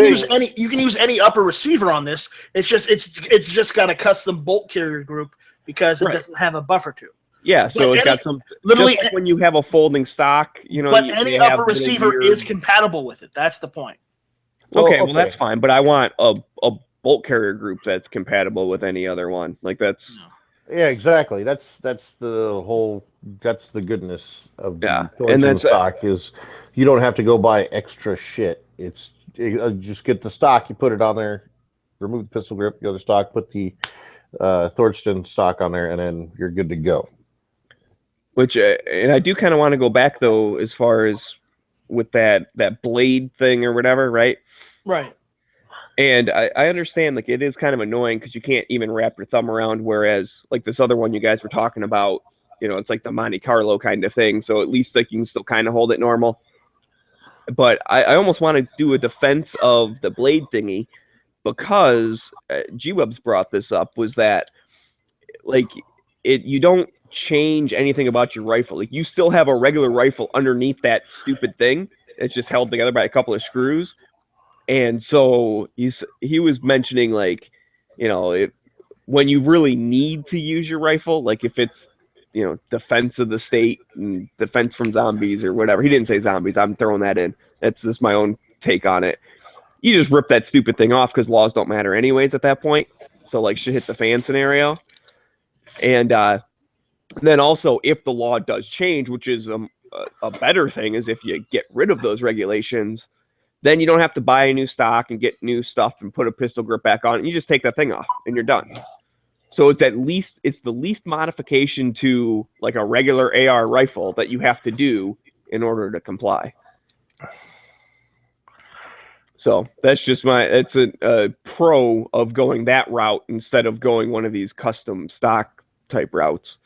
can use any upper receiver on this. It's just got a custom bolt carrier group because it doesn't have a buffer tube. Yeah, so it's got some literally just like when you have a folding stock, But any upper receiver is compatible with it. That's the point. Okay, well that's fine, but I want a bolt carrier group that's compatible with any other one. Like that's Yeah, exactly. That's the goodness of the and Thornton stock is you don't have to go buy extra shit. Just get the stock, you put it on there, remove the pistol grip, the other stock, put the Thornton stock on there, and then you're good to go. Which and I do kind of want to go back though, as far as with that blade thing or whatever, right? Right. And I understand, like, it is kind of annoying because you can't even wrap your thumb around, whereas, like, this other one you guys were talking about, it's like the Monte Carlo kind of thing, so at least, like, you can still kind of hold it normal. But I almost want to do a defense of the blade thingy because G-Webs brought this up, was that, like, you don't change anything about your rifle. Like, you still have a regular rifle underneath that stupid thing. It's just held together by a couple of screws. And so he was mentioning, like, when you really need to use your rifle, like if it's, defense of the state and defense from zombies or whatever. He didn't say zombies. I'm throwing that in. That's just my own take on it. You just rip that stupid thing off because laws don't matter anyways at that point. So, like, shit hit the fan scenario. And then also, if the law does change, which is a better thing, is if you get rid of those regulations, then you don't have to buy a new stock and get new stuff and put a pistol grip back on. You just take that thing off and you're done. So it's the least modification to like a regular AR rifle that you have to do in order to comply. So that's just it's a pro of going that route instead of going one of these custom stock type routes.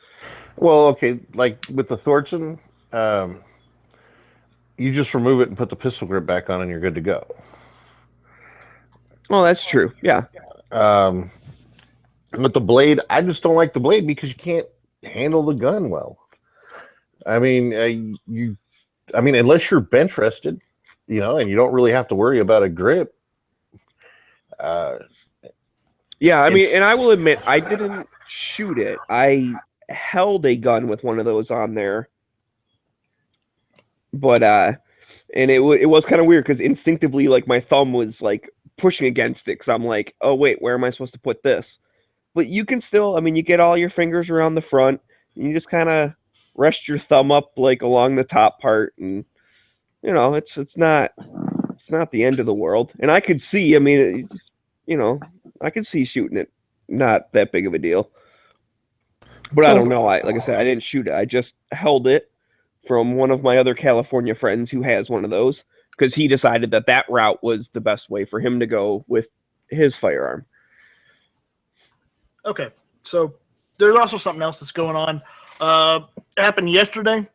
Well, okay, like with the Thornton, you just remove it and put the pistol grip back on and you're good to go. Well, that's true. Yeah. With the blade, I just don't like the blade because you can't handle the gun well. I mean, unless you're bench rested, and you don't really have to worry about a grip. Yeah, I mean, and I will admit, I didn't shoot it. I held a gun with one of those on there. But and it was kind of weird because instinctively, like, my thumb was like pushing against it because I'm like, oh wait, where am I supposed to put this? But you can still, I mean, you get all your fingers around the front, and you just kind of rest your thumb up like along the top part, and it's not the end of the world. And I could see, I mean, I could see shooting it, not that big of a deal. But I don't know. Like I said, I didn't shoot it. I just held it from one of my other California friends who has one of those because he decided that route was the best way for him to go with his firearm. Okay, so there's also something else that's going on. It happened yesterday.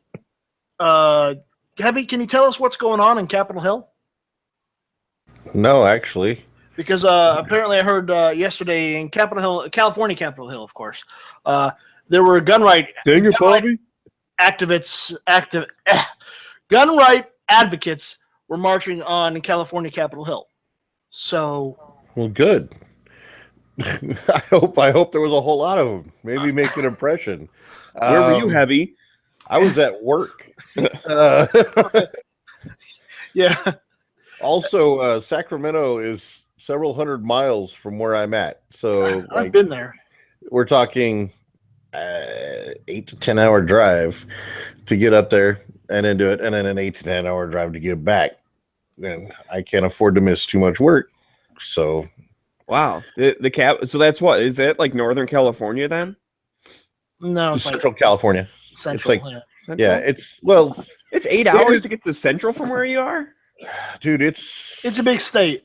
Heavy, can you tell us what's going on in Capitol Hill? No, actually. Because apparently I heard yesterday in California Capitol Hill, of course, there were gun right advocates were marching on California Capitol Hill. So, well, good. I hope there was a whole lot of them. Maybe make an impression. Where were you, Heavy? I was at work. Yeah. Also, Sacramento is several hundred miles from where I'm at. So I've been there. We're talking 8 to 10 hour drive to get up there and then do it, and then an 8 to 10 hour drive to get back. And I can't afford to miss too much work. So wow. So that's what? Is that like Northern California then? No, it's Central California. Central. It's like, Central? Yeah, it's 8 hours to get to Central from where you are? Dude, it's a big state.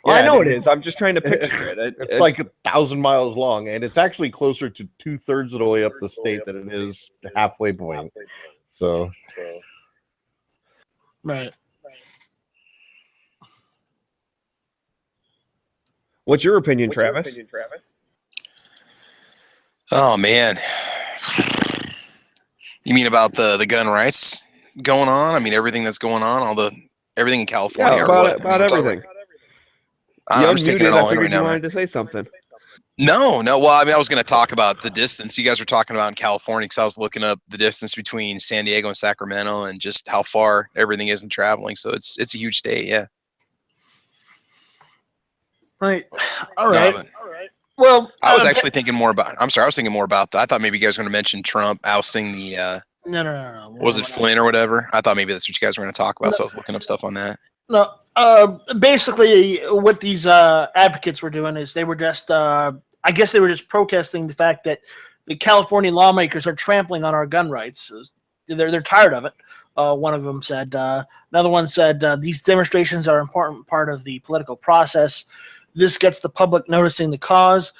Well, I know it is. I'm just trying to picture it. It's like 1,000 miles long, and it's actually closer to 2/3 of the way up the state than it is the halfway point. So, right. What's your opinion, Travis? Oh man, you mean about the gun rights going on? I mean everything that's going on, everything in California, Yeah, or what? about everything. I'm You just taking it unmuted. I all in right figured you now, man. wanted to say something. No. Well, I mean, I was going to talk about the distance you guys were talking about in California because I was looking up the distance between San Diego and Sacramento and just how far everything is in traveling. So it's a huge state, yeah. Right. All right. No, All right. Well, I was actually thinking more about. I'm sorry, I was thinking more about that. I thought maybe you guys were going to mention Trump ousting the. No. Was it Flynn or whatever? I thought maybe that's what you guys were going to talk about. So I was looking up stuff on that. No. Basically, what these advocates were doing is they were just, I guess they were just protesting the fact that the California lawmakers are trampling on our gun rights. They're tired of it. One of them said. Another one said these demonstrations are an important part of the political process. This gets the public noticing the cause.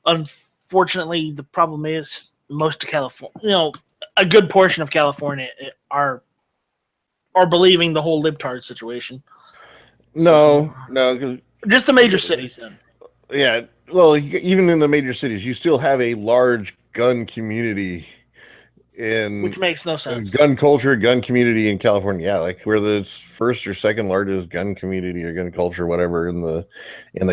Unfortunately, the problem is most of California, a good portion of California are believing the whole libtard situation. No, 'cause Just the major cities, then. yeah, well, even in the major cities, you still have a large gun community Which makes no sense. gun culture, gun community in California. Yeah, like we're the first or second largest gun community or gun culture, whatever, in the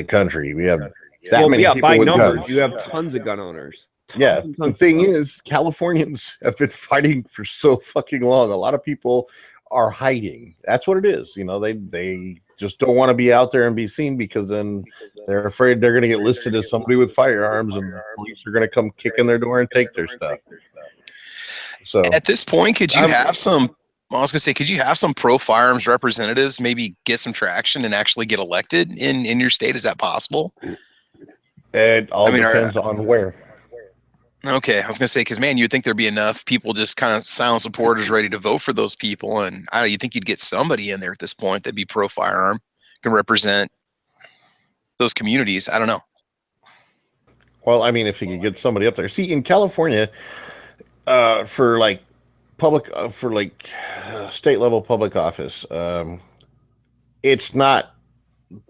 country. We have that many people by with numbers, guns. you have tons of gun owners. Yeah, the thing is, Californians have been fighting for so fucking long. A lot of people are hiding. That's what it is. They just don't want to be out there and be seen because then they're afraid they're going to get listed as somebody with firearms and police are going to come kick in their door and take their stuff. So at this point, could you have some? I was going to say, could you have some pro firearms representatives maybe get some traction and actually get elected in your state? Is that possible? It all depends on where. Okay, I was going to say, because, man, you'd think there'd be enough people just kind of silent supporters ready to vote for those people. And you think you'd get somebody in there at this point that'd be pro-firearm, can represent those communities. I don't know. Well, I mean, if you could get somebody up there. See, in California, for state-level public office, it's not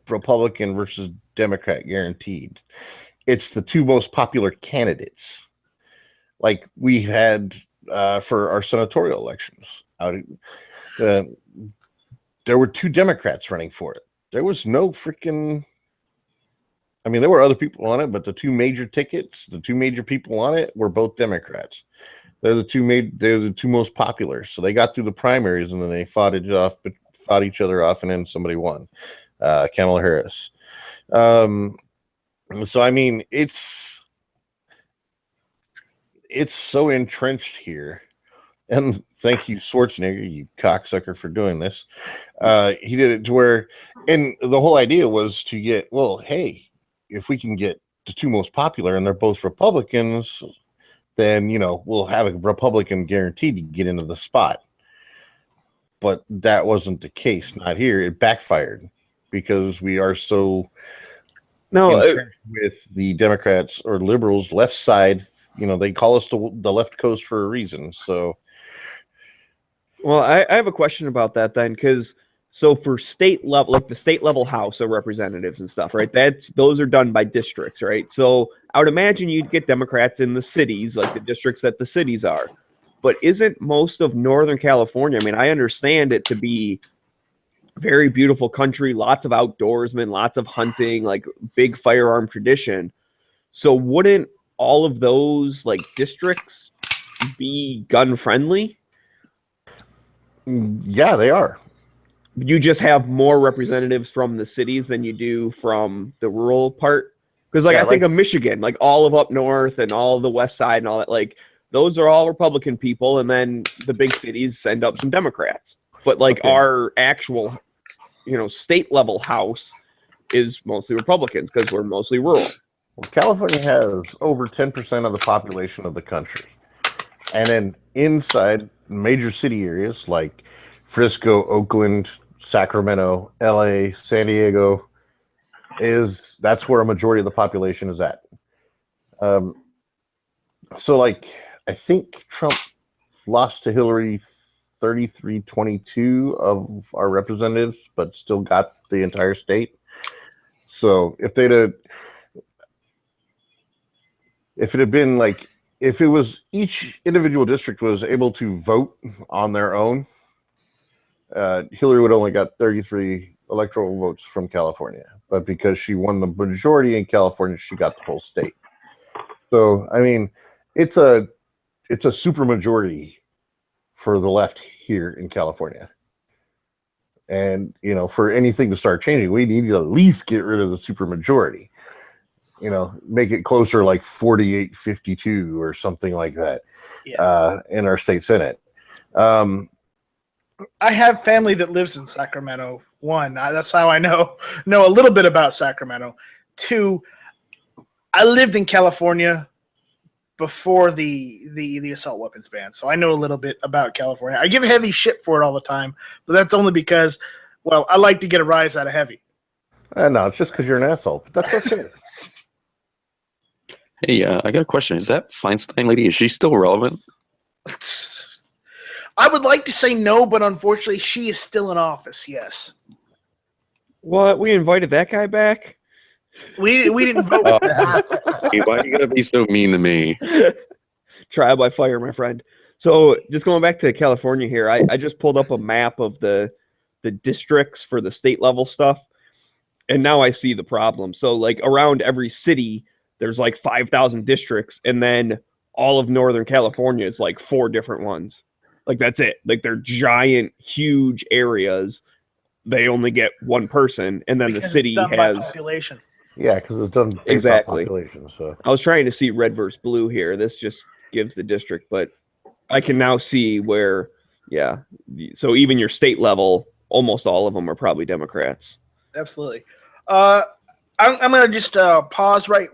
Republican versus Democrat guaranteed. It's the two most popular candidates. Like we had for our senatorial elections. There were two Democrats running for it. There was no freaking... I mean, there were other people on it, but the two major tickets, the two major people on it were both Democrats. They're the two most popular. So they got through the primaries and then they fought each other off, and then somebody won. Kamala Harris. So I mean, it's so entrenched here, and thank you, Schwarzenegger, you cocksucker, for doing this. He did it to where, and the whole idea was to get, well, hey, if we can get the two most popular and they're both Republicans, then we'll have a Republican guaranteed to get into the spot. But that wasn't the case. Not here. It backfired because we are so with the Democrats or liberals, left side. They call us the left coast for a reason. So, well, I have a question about that then, because for state level, like the state level House of Representatives and stuff, right? Those are done by districts, right? So I would imagine you'd get Democrats in the cities, like the districts that the cities are. But isn't most of Northern California? I mean, I understand it to be very beautiful country, lots of outdoorsmen, lots of hunting, like big firearm tradition. So wouldn't all of those like districts be gun friendly? Yeah, they are. You just have more representatives from the cities than you do from the rural part. Because I think of Michigan, like all of up north and all of the west side and all that, like those are all Republican people, and then the big cities end up some Democrats. But our actual state level house is mostly Republicans because we're mostly rural. Well, California has over 10% of the population of the country. And then inside major city areas like Frisco, Oakland, Sacramento, LA, San Diego, that's where a majority of the population is at. So I think Trump lost to Hillary 33-22 of our representatives, but still got the entire state. So if it had been like, if it was each individual district was able to vote on their own, Hillary would only got 33 electoral votes from California. But because she won the majority in California, she got the whole state. So I mean, it's a super majority for the left here in California. And for anything to start changing, we need to at least get rid of the super majority. Make it closer, like 48-52 or something like that. Yeah. In our state senate. I have family that lives in Sacramento. One, that's how I know a little bit about Sacramento. Two, I lived in California before the assault weapons ban, so I know a little bit about California. I give heavy shit for it all the time, but that's only because, well, I like to get a rise out of heavy. No, it's just because you're an asshole. But that's okay. Hey, I got a question. Is that Feinstein lady, is she still relevant? I would like to say no, but unfortunately, she is still in office. Yes. What? We invited that guy back? We didn't vote. Hey, why are you gonna be so mean to me? Trial by fire, my friend. So just going back to California here, I just pulled up a map of the districts for the state level stuff, and now I see the problem. So like around every city, there's like 5,000 districts, and then all of Northern California is like 4 different ones. Like that's it. Like they're giant, huge areas. They only get one person, and then Because the city it's done by has population. Yeah, because it's done based Exactly. on population. So I was trying to see red versus blue here. This just gives the district, but I can now see where, yeah. So even your state level, almost all of them are probably Democrats. Absolutely. I'm going to just pause right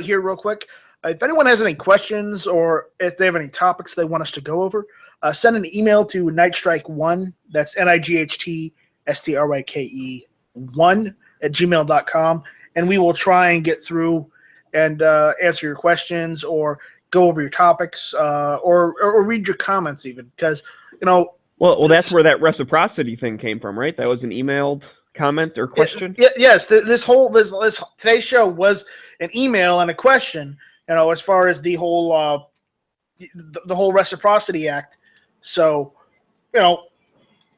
here real quick. If anyone has any questions or if they have any topics they want us to go over, send an email to nightstrike1, that's NIGHTSTRYKE 1 at gmail.com, and we will try and get through and answer your questions or go over your topics or read your comments even, because, Well, that's where that reciprocity thing came from, right? That was an emailed comment or question? Yes, this today's show was an email and a question, as far as the whole Reciprocity Act. So,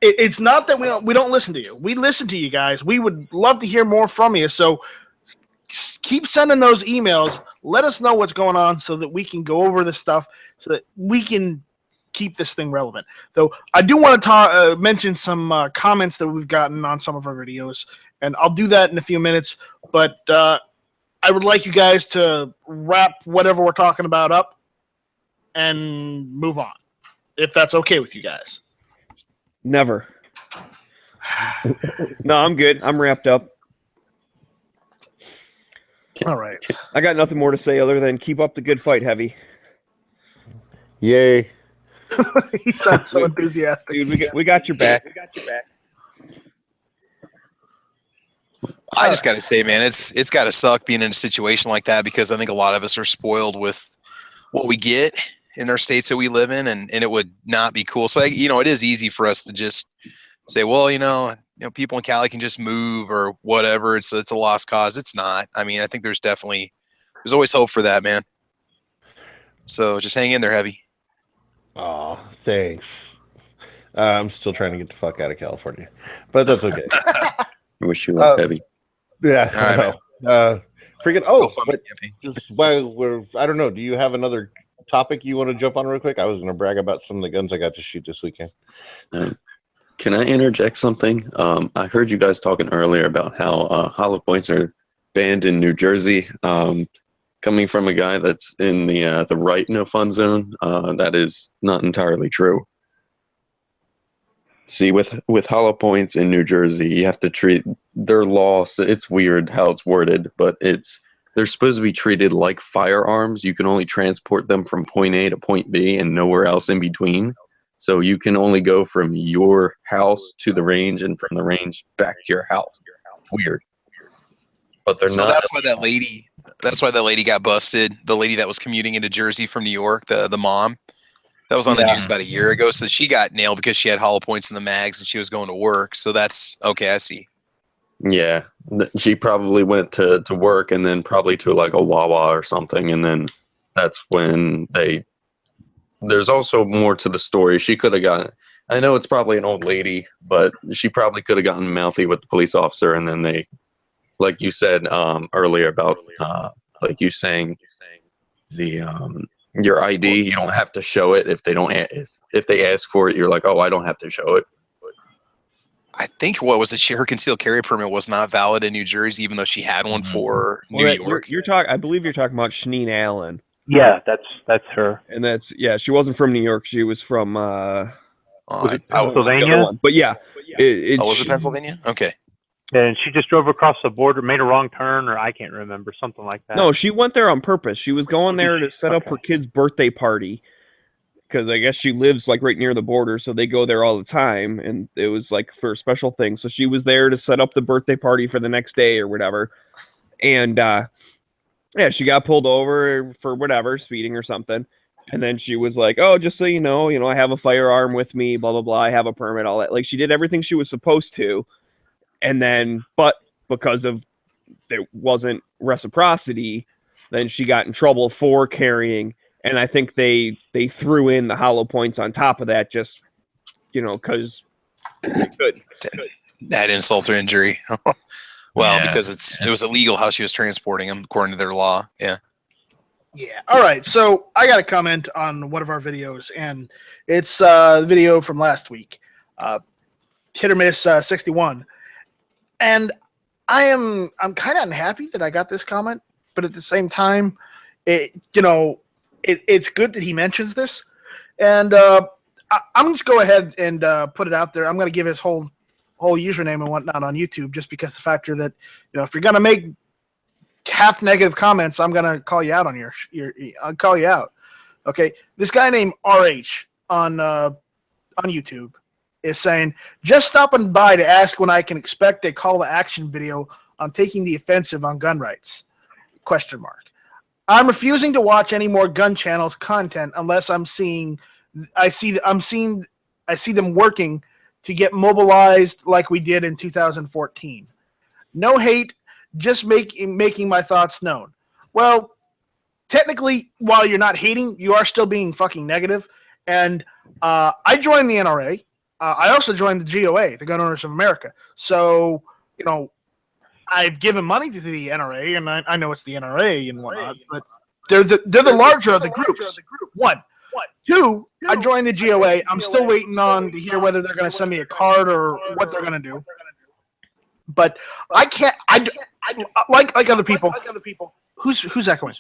it's not that we don't listen to you. We listen to you guys. We would love to hear more from you. So keep sending those emails. Let us know what's going on so that we can go over this stuff so that we can keep this thing relevant. Though I do want to mention some comments that we've gotten on some of our videos, and I'll do that in a few minutes. But I would like you guys to wrap whatever we're talking about up and move on, if that's okay with you guys. Never. No, I'm good. I'm wrapped up. All right. I got nothing more to say other than keep up the good fight, Heavy. yay. He sounds so enthusiastic. Dude, we got your back. I just got to say, man, it's got to suck being in a situation like that, because I think a lot of us are spoiled with what we get in our states that we live in, and it would not be cool. So, it is easy for us to just say, well, people in Cali can just move or whatever. It's a lost cause. It's not. I mean, I think there's always hope for that, man. So just hang in there, Heavy. Oh, thanks. I'm still trying to get the fuck out of California, but that's okay. I wish you luck, Heavy. Yeah. All right, Freaking. Go Oh, fund but me, Heavy. just while I don't know. Do you have another topic you want to jump on real quick? I was going to brag about some of the guns I got to shoot this weekend. Can I interject something? I heard you guys talking earlier about how hollow points are banned in New Jersey. Coming from a guy that's in the right no fun zone, that is not entirely true. See, with hollow points in New Jersey, you have to treat their law. It's weird how it's worded, but they're supposed to be treated like firearms. You can only transport them from point A to point B and nowhere else in between. So you can only go from your house to the range and from the range back to your house. Weird. But they're not. That's why that lady got busted. The lady that was commuting into Jersey from New York, the mom. That was on the news about a year ago. So she got nailed because she had hollow points in the mags and she was going to work. So that's okay. I see. Yeah, she probably went to work and then probably to like a Wawa or something, and then that's when they. There's also more to the story. She could have gotten. I know it's probably an old lady, but she probably could have gotten mouthy with the police officer, and then they, like you said earlier about like you saying the your ID, you don't have to show it if they don't if they ask for it. You're like, oh, I don't have to show it. I think what was it? Her concealed carry permit was not valid in New Jersey, even though she had one for New York. You're talking. I believe you're talking about Shaneen Allen. Yeah, that's her. And that's she wasn't from New York. She was from Pennsylvania. But yeah, was it Pennsylvania? Okay. And she just drove across the border, made a wrong turn, or I can't remember, something like that. No, she went there on purpose. She was going there to set up her kid's birthday party because I guess she lives like right near the border, so they go there all the time, and it was like for a special thing. So she was there to set up the birthday party for the next day or whatever, and she got pulled over for whatever, speeding or something. And then she was like, "Oh, just so you know, I have a firearm with me, blah blah blah. I have a permit, all that." Like she did everything she was supposed to. And then, but because of there wasn't reciprocity, then she got in trouble for carrying. And I think they threw in the hollow points on top of that, just because they could. That insult or injury. Because it was illegal how she was transporting them according to their law. Yeah. Yeah. All right. So I got a comment on one of our videos, and it's the video from last week. Hit or miss 61. And I'm kind of unhappy that I got this comment, but at the same time, it's good that he mentions this. And I'm just go ahead and put it out there. I'm going to give his whole username and whatnot on YouTube, just because the factor that if you're going to make half negative comments, I'm going to call you out on I'll call you out. Okay, this guy named RH on YouTube is saying, just stopping by to ask when I can expect a call to action video on taking the offensive on gun rights? ? I'm refusing to watch any more gun channels content unless I see them working to get mobilized like we did in 2014. No hate, just making my thoughts known. Well, technically, while you're not hating, you are still being fucking negative. And I joined the NRA. I also joined the GOA, the Gun Owners of America. So, I've given money to the NRA, and I know it's the NRA and whatnot, but they're the larger of the groups. One. Two, I joined the GOA. I'm still waiting on to hear whether they're going to send me a card or what they're going to do. But I can't. I like other people. Who's echoing?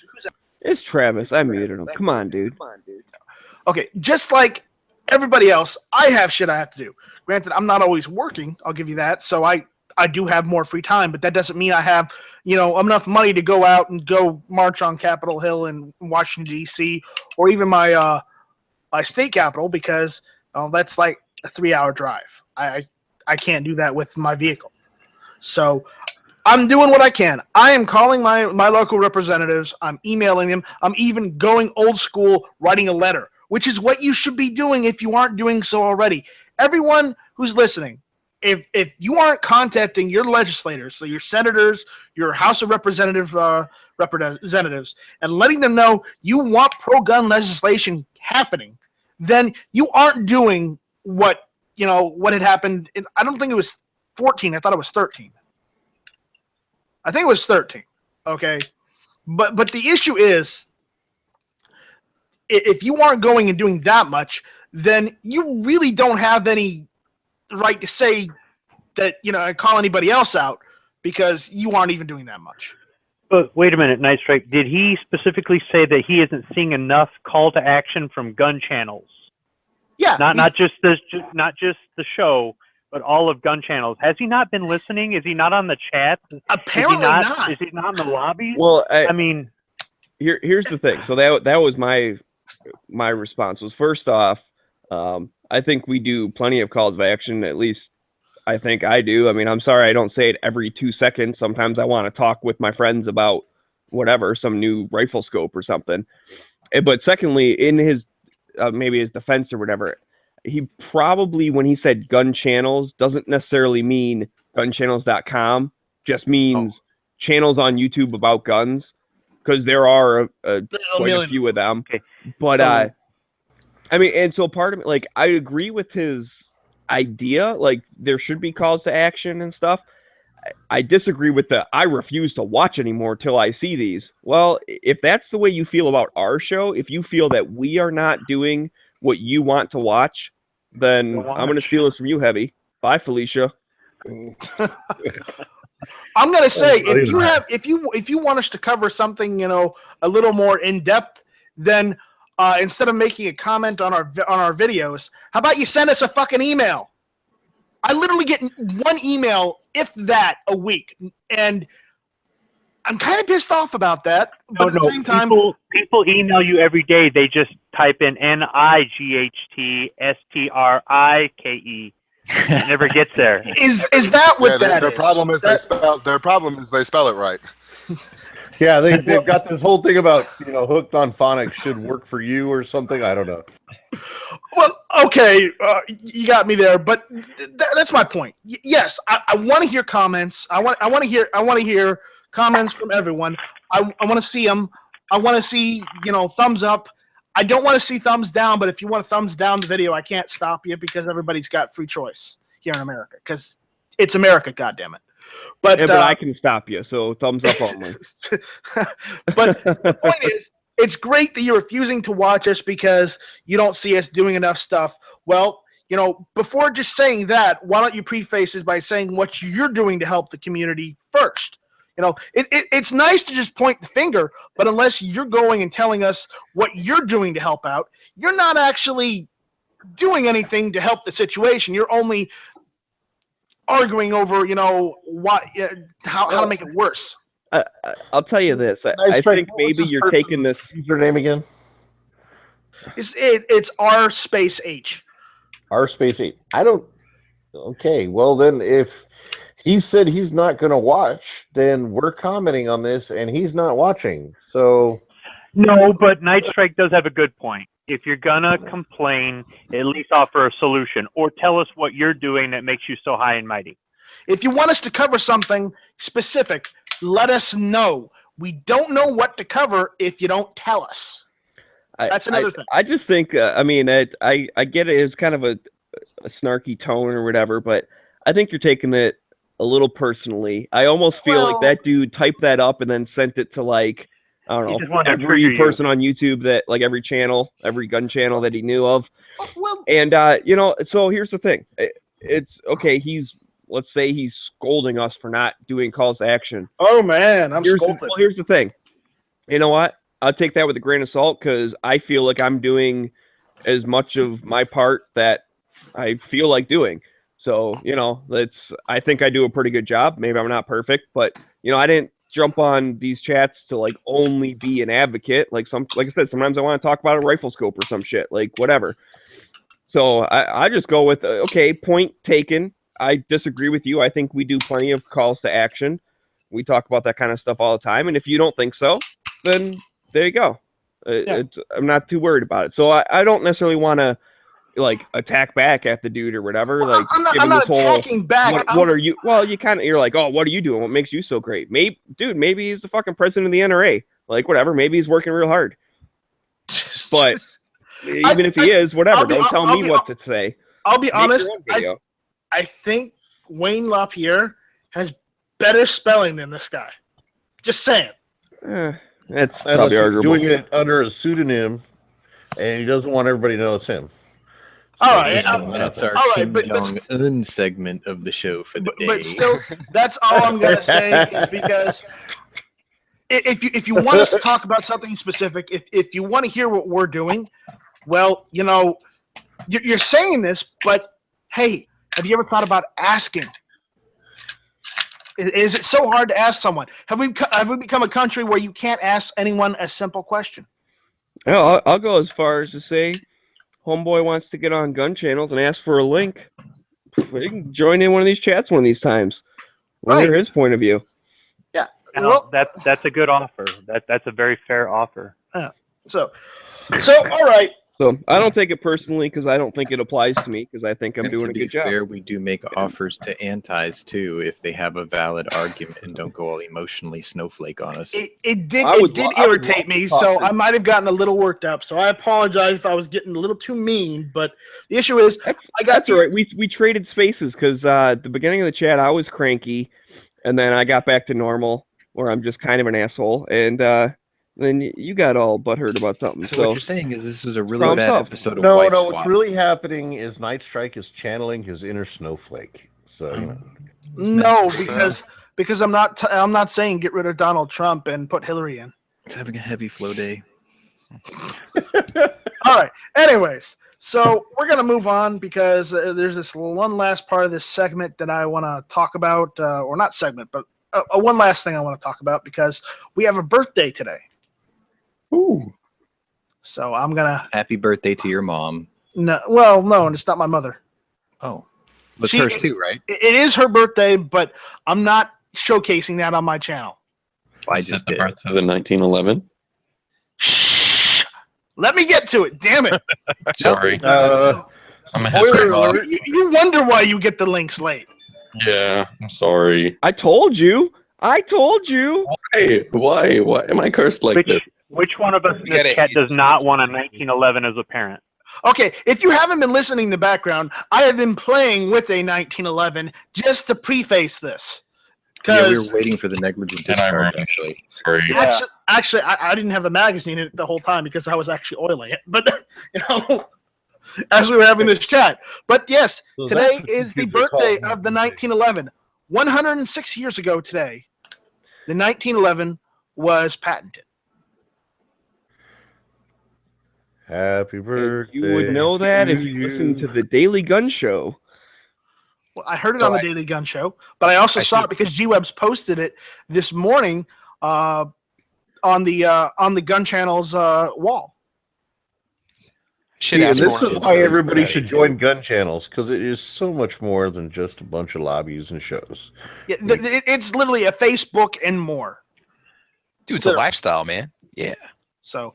It's Travis. I muted him. Come on, dude. Okay, just like everybody else, I have shit I have to do. Granted, I'm not always working. I'll give you that. So I do have more free time, but that doesn't mean I have enough money to go out and go march on Capitol Hill in Washington D.C. or even my state capital, because that's like a 3-hour drive. I can't do that with my vehicle. So I'm doing what I can. I am calling my local representatives. I'm emailing them. I'm even going old school, writing a letter, which is what you should be doing if you aren't doing so already. Everyone who's listening, if you aren't contacting your legislators, so your senators, your House of representatives, and letting them know you want pro-gun legislation happening, then you aren't doing what had happened. I don't think it was 14. I thought it was 13. I think it was 13. Okay, but the issue is, if you aren't going and doing that much, then you really don't have any right to say that, and call anybody else out, because you aren't even doing that much. But wait a minute, Night Strike. Did he specifically say that he isn't seeing enough call to action from gun channels? Yeah. Not just the show, but all of gun channels. Has he not been listening? Is he not on the chat? Apparently not. Is he not in the lobby? Well, I mean, here's the thing. So that was my response. Was, first off, I think we do plenty of calls of action. At least I think I do. I mean, I'm sorry I don't say it every 2 seconds. Sometimes I want to talk with my friends about whatever, some new rifle scope or something. But secondly, in his maybe his defense or whatever, he probably, when he said gun channels, doesn't necessarily mean gunchannels.com just means channels on YouTube about guns, because there are quite a few of them. Okay. But I mean, and so part of it, like, I agree with his idea, like there should be calls to action and stuff. I disagree with I refuse to watch anymore till I see these. Well, if that's the way you feel about our show, if you feel that we are not doing what you want to watch, then I'm going to steal this from you, Heavy. Bye, Felicia. I'm going to say, if you want us to cover something, a little more in depth, then instead of making a comment on our videos, how about you send us a fucking email? I literally get one email, if that, a week, and I'm kind of pissed off about that. But at the same time, people email you every day. They just type in NIGHTSTRIKE. It never gets there. Is that what that their is? problem is their problem is they spell it right. Yeah, they've got this whole thing about, hooked on phonics should work for you or something. I don't know. Well, okay, you got me there, but that's my point. Yes, I want to hear comments. I want to hear comments from everyone. I want to see them. I want to see thumbs up. I don't want to see thumbs down, but if you want to thumbs down the video, I can't stop you because everybody's got free choice here in America because it's America, goddammit. But I can stop you, so thumbs up only. But the point is, it's great that you're refusing to watch us because you don't see us doing enough stuff. Well, before just saying that, why don't you preface this by saying what you're doing to help the community first? It's nice to just point the finger, but unless you're going and telling us what you're doing to help out, you're not actually doing anything to help the situation. You're only arguing over, how to make it worse. I'll tell you this. I think maybe you're taking this. Use your name again. It's R space H. R space H. I don't. Okay, well then, if he said he's not going to watch, then we're commenting on this, and he's not watching. So no, but Night Strike does have a good point. If you're gonna complain, at least offer a solution, or tell us what you're doing that makes you so high and mighty. If you want us to cover something specific, let us know. We don't know what to cover if you don't tell us. That's another thing. I just think, I get it. It's kind of a snarky tone or whatever, but I think you're taking it a little personally. I almost feel like that dude typed that up and then sent it to I don't know, every person on YouTube that every channel, every gun channel that he knew of. Well, and so here's the thing. It's okay. Let's say he's scolding us for not doing calls to action. Oh man, I'm scolding. Here's the thing. You know what? I'll take that with a grain of salt because I feel like I'm doing as much of my part that I feel like doing. So, I think I do a pretty good job. Maybe I'm not perfect, but I didn't jump on these chats to only be an advocate. Like I said, sometimes I want to talk about a rifle scope or some shit, whatever. So I just go with, okay, point taken. I disagree with you. I think we do plenty of calls to action. We talk about that kind of stuff all the time. And if you don't think so, then there you go. I'm not too worried about it. So I don't necessarily want to attack back at the dude or whatever. Well, I'm not attacking back. What are you? Well, you're like, oh, what are you doing? What makes you so great? Maybe he's the fucking president of the NRA. Whatever. Maybe he's working real hard. But even if he is, whatever. Don't tell me what to say. I'll be honest. I think Wayne LaPierre has better spelling than this guy. Just saying. That's probably arguable. Doing it under a pseudonym, and he doesn't want everybody to know it's him. All right, that's our Kim Jong-un segment of the show for the day. But still, that's all I'm gonna say is because if you want us to talk about something specific, if you want to hear what we're doing, well, you're saying this, but hey, have you ever thought about asking? Is it so hard to ask someone? Have we become a country where you can't ask anyone a simple question? No, I'll go as far as to say, homeboy wants to get on gun channels and ask for a link. We can join in one of these chats one of these times. We'll hear his point of view. Yeah, well, that's a good offer. That's a very fair offer. So all right. So I don't take it personally because I don't think it applies to me because I think I'm And doing to a be good job. fair, we do make offers to antis too if they have a valid argument and don't go all emotionally snowflake on us. It did I would irritate me, talk so to- I might have gotten a little worked up. So I apologize if I was getting a little too mean. But the issue is, That's all right. We traded spaces because at the beginning of the chat I was cranky, and then I got back to normal where I'm just kind of an asshole, and then you got all butthurt about something. So So what you're saying is this is a really Problem bad solved. episode of No, Wife no. Swap. What's really happening is Night Strike is channeling his inner snowflake. So you know. no, because I'm not saying get rid of Donald Trump and put Hillary in. It's having a heavy flow day. All right. Anyways, so we're gonna move on because there's this one last part of this segment that I want to talk about, or not segment, but one last thing I want to talk about because we have a birthday today. Ooh. So I'm gonna. Happy birthday to your mom. No, it's not my mother. Oh, but it's She- hers too, right? It is her birthday, but I'm not showcasing that on my channel. I Is just it the did. birth of the 1911? Shh! Let me get to it. Damn it! Sorry. Uh, I'm a spoiler history buff. alert. You wonder why you get the links late. Yeah, I'm sorry. I told you. Why am I cursed like this? Which one of us in Get the it. chat does not want a 1911 as a parent? Okay, if you haven't been listening in the background, I have been playing with a 1911 just to preface this. Yeah, we Because were waiting for the negligent And I discharge, wrote it. actually. Sorry. actually, I didn't have the magazine in it the whole time because I was actually oiling it. But as we were having this chat. But yes, So today that's what is the computers call birthday me of the these days. 1911. 106 years ago today, the 1911 was patented. Happy birthday. You would know that if to you listened to you. the Daily Gun Show. Well, I heard it So on the Daily Gun Show, but I also I saw see. it because G-Webs posted it this morning on the Gun Channel's wall. Should See, and ask this for is one. why everybody should join gun channels because it is so much more than just a bunch of lobbies and shows. Yeah, it's literally a Facebook and more. Dude, it's a lifestyle, man. Yeah. So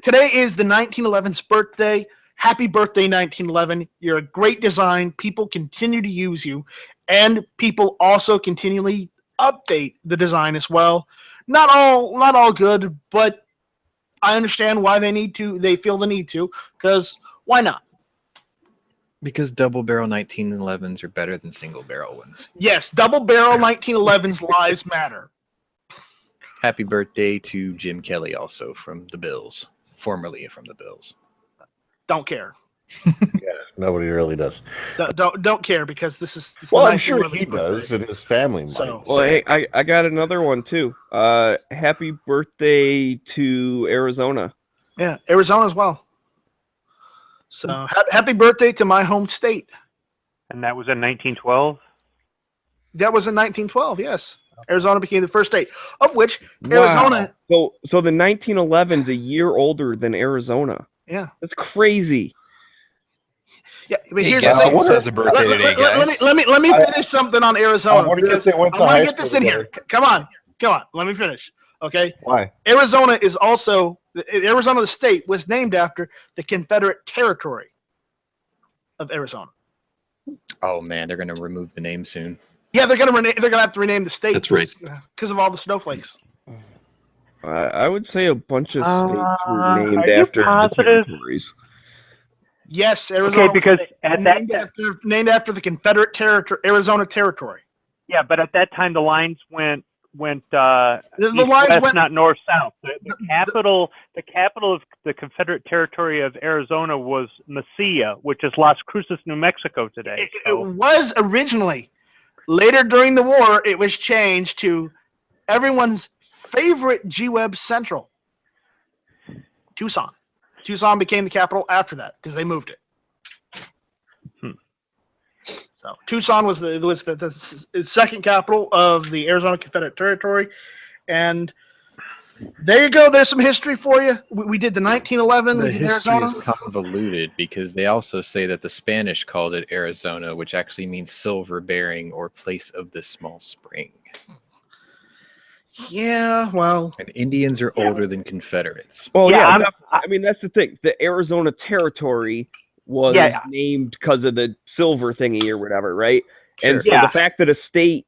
today is the 1911's birthday. Happy birthday, 1911. You're a great design. People continue to use you, and people also continually update the design as well. Not all good, but I understand why they feel the need to, because why not? Because double barrel 1911s are better than single barrel ones. Yes, double barrel 1911's lives matter. Happy birthday to Jim Kelly, also from the Bills, formerly from the Bills. Don't care. Nobody really does. Don't care because this is Well, the I'm sure 1911's he does, birthday. and his family might. So- Well, hey, I got another one too. Happy birthday to Arizona. Yeah, Arizona as well. So happy birthday to my home state. And that was in 1912. That was in 1912. Yes, Arizona became the first state, of which Arizona. Wow. So the 1911's a year older than Arizona. Yeah, That's crazy. yeah. But Hey, here's guess the thing. who has a birthday today, guys? Let me finish something on Arizona wonder if because they I went to want high to get this school in here. Come on. Let me finish. Okay. Why? Arizona is also Arizona. The state was named after the Confederate territory of Arizona. Oh man, they're gonna remove the name soon. Yeah, they're gonna have to rename the state. That's right. Because of all the snowflakes. I would say a bunch of states were named are you after the positive? territories. Yes, Arizona. Okay, because was at named after the Confederate territory, Arizona territory. Yeah, but at that time the lines went The east, lines west, went. not north south. The capital of the Confederate territory of Arizona was Mesilla, which is Las Cruces, New Mexico today. It was originally. Later during the war, it was changed to everyone's favorite G-Web Central, Tucson. Tucson became the capital after that because they moved it. So Tucson was the second capital of the Arizona Confederate Territory, and there you go. There's some history for you. We did the 1911. The We did history Arizona. is convoluted because they also say that the Spanish called it Arizona, which actually means silver bearing or place of the small spring. Yeah, well, And Indians are older than Confederates. Well, Yeah, yeah, I mean that's the thing. The Arizona Territory was Yeah. named because of the silver thingy or whatever, right? Sure. And so Yeah. the fact that a state,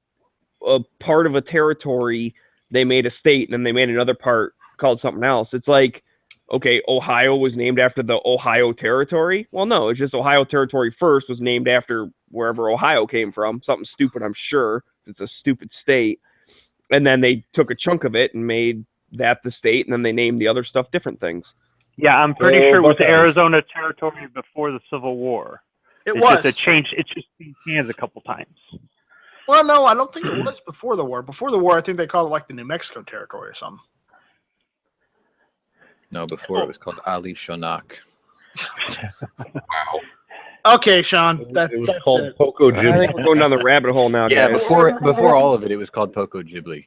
a part of a territory, they made a state and then they made another part called something else. It's like, okay, Ohio was named after the Ohio Territory. Well, no, it's just Ohio Territory first was named after wherever Ohio came from. Something stupid, I'm sure. It's a stupid state. And then they took a chunk of it and made that the state, and then they named the other stuff different things. Yeah, I'm pretty Oh, sure it was Buckeyes. Arizona Territory before the Civil War. it It's was. just a change. It's just changed hands a couple times. Well, no, I don't think it was before the war. Before the war, I think they called it like the New Mexico Territory or something. No, before it was called Ali Shonak. Okay, Sean. That's It was it. called Poco I think we're going down the rabbit hole now, Yeah, guys. before all of it, it was called Poco Ghibli.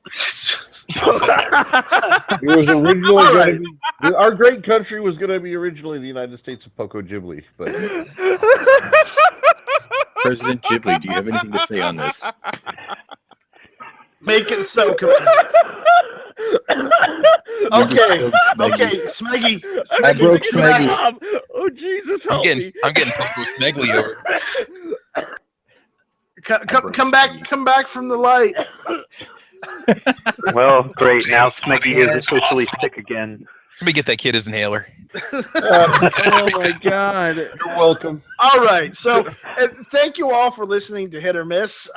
It was originally All going right. to be our great country was going to be originally the United States of Poco Ghibli, but President Ghibli, do you have anything to say on this? Make it so. Okay. Okay, Smeggy. I broke Smeggy. Oh Jesus! I'm Help getting me. Poco Smegly over. Come back from the light. Well, great. Now Smeggy is officially sick again. Somebody get that kid his inhaler. Oh my God! you're welcome. All right. So thank you all for listening to Hit or Miss.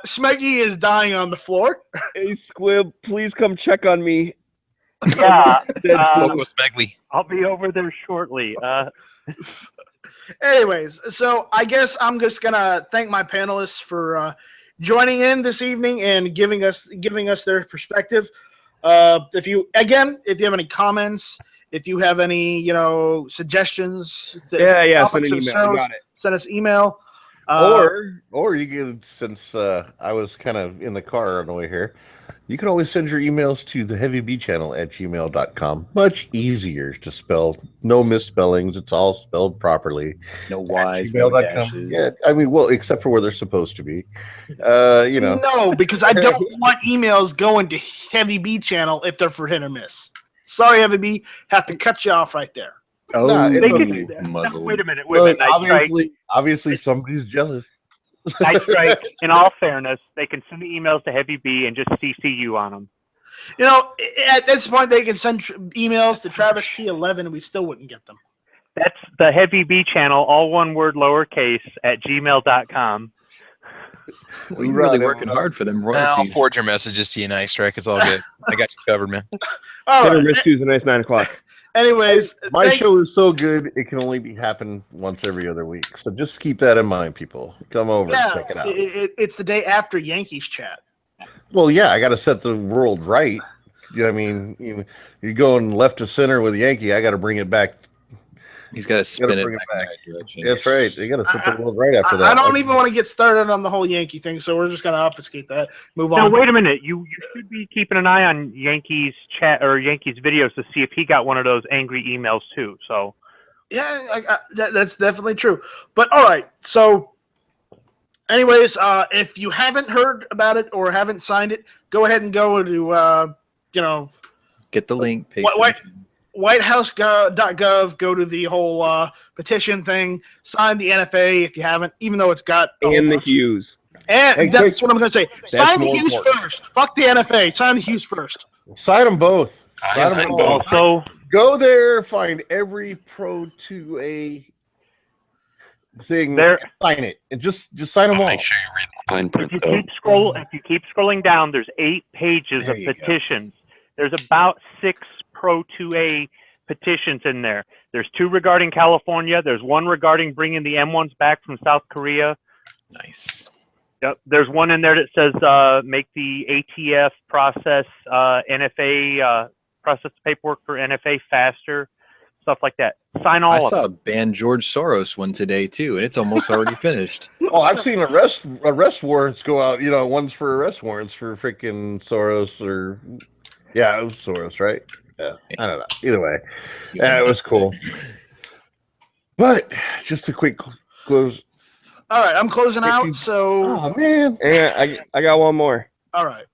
Smeggy is dying on the floor. Hey Squib, please come check on me. Yeah, Poco Smegly. I'll be over there shortly. Anyways, so I guess I'm just gonna thank my panelists for joining in this evening and giving us their perspective. If you have any comments, if you have any suggestions, Yeah. Send topics an of email. shows, Got it. send us email. Or you can, since I was kind of in the car on the way here, you can always send your emails to theheavybchannel@gmail.com. Much easier to spell. No misspellings. It's all spelled properly. No Y's, no gmail.com. dashes. Yeah, I mean, well, except for where they're supposed to be. No, because I don't want emails going to Heavy B Channel if they're for Hit or Miss. Sorry, Heavy B, have to cut you off right there. Oh, No, it's They okay. can, muzzled. wait a minute. Look, Night Strike. obviously, somebody's jealous. Night Strike. In all fairness, they can send the emails to Heavy B and just CC you on them. At this point, they can send emails to Travis P11 and we still wouldn't get them. That's the Heavy B Channel, all one word, lowercase, at gmail.com. Well, you're really working hard for them I'll royalties. forward your messages to you, Nice Strike. It's all good. I got you covered, man. All Hit or right. Miss Tuesday nights 9:00. Anyways, My show is so good, it can only happen once every other week. So just keep that in mind, people. Come over and check it out. It's the day after Yankees chat. Well, yeah, I got to set the world right. I mean, you're going left to center with Yankee. I got to bring it back. He's got to spin it bring it back, back. in that direction. That's right. You got to set the world right after that. I don't even want to get started on the whole Yankee thing, so we're just going to obfuscate that. Move Now, on. wait a minute. You should be keeping an eye on Yankees chat or Yankees videos to see if he got one of those angry emails too. So, Yeah, that's definitely true. But all right, so anyways, if you haven't heard about it or haven't signed it, go ahead and go to Get the link. Pay What- attention. whitehouse.gov, go to the whole petition thing, sign the NFA if you haven't, even though it's got And the Hughes. And Hey, that's quick- what I'm going to say. Sign the more Hughes important. first. Fuck the NFA. Sign the Hughes first. Sign them both. Sign 'em Sign both. also, Go there, find every Pro 2A thing, there. sign it, and just sign them all. Make sure you read the fine If print, you though. keep scrolling down, there's 8 pages There of you go. petitions. There's about 6 Pro 2A petitions in there. There's 2 regarding California. There's 1 regarding bringing the M1s back from South Korea. Nice. Yep. There's one in there that says make the ATF process NFA process paperwork for NFA faster, stuff like that. Sign I all of saw them. a ban George Soros one today too, and it's almost already finished. Oh, I've seen arrest warrants go out. One's for arrest warrants for freaking Soros or it was Soros, right? Yeah, I don't know. Either way, yeah, it was cool. But just a quick close. All right, I'm closing out. So, Oh man, And I got one more. all right.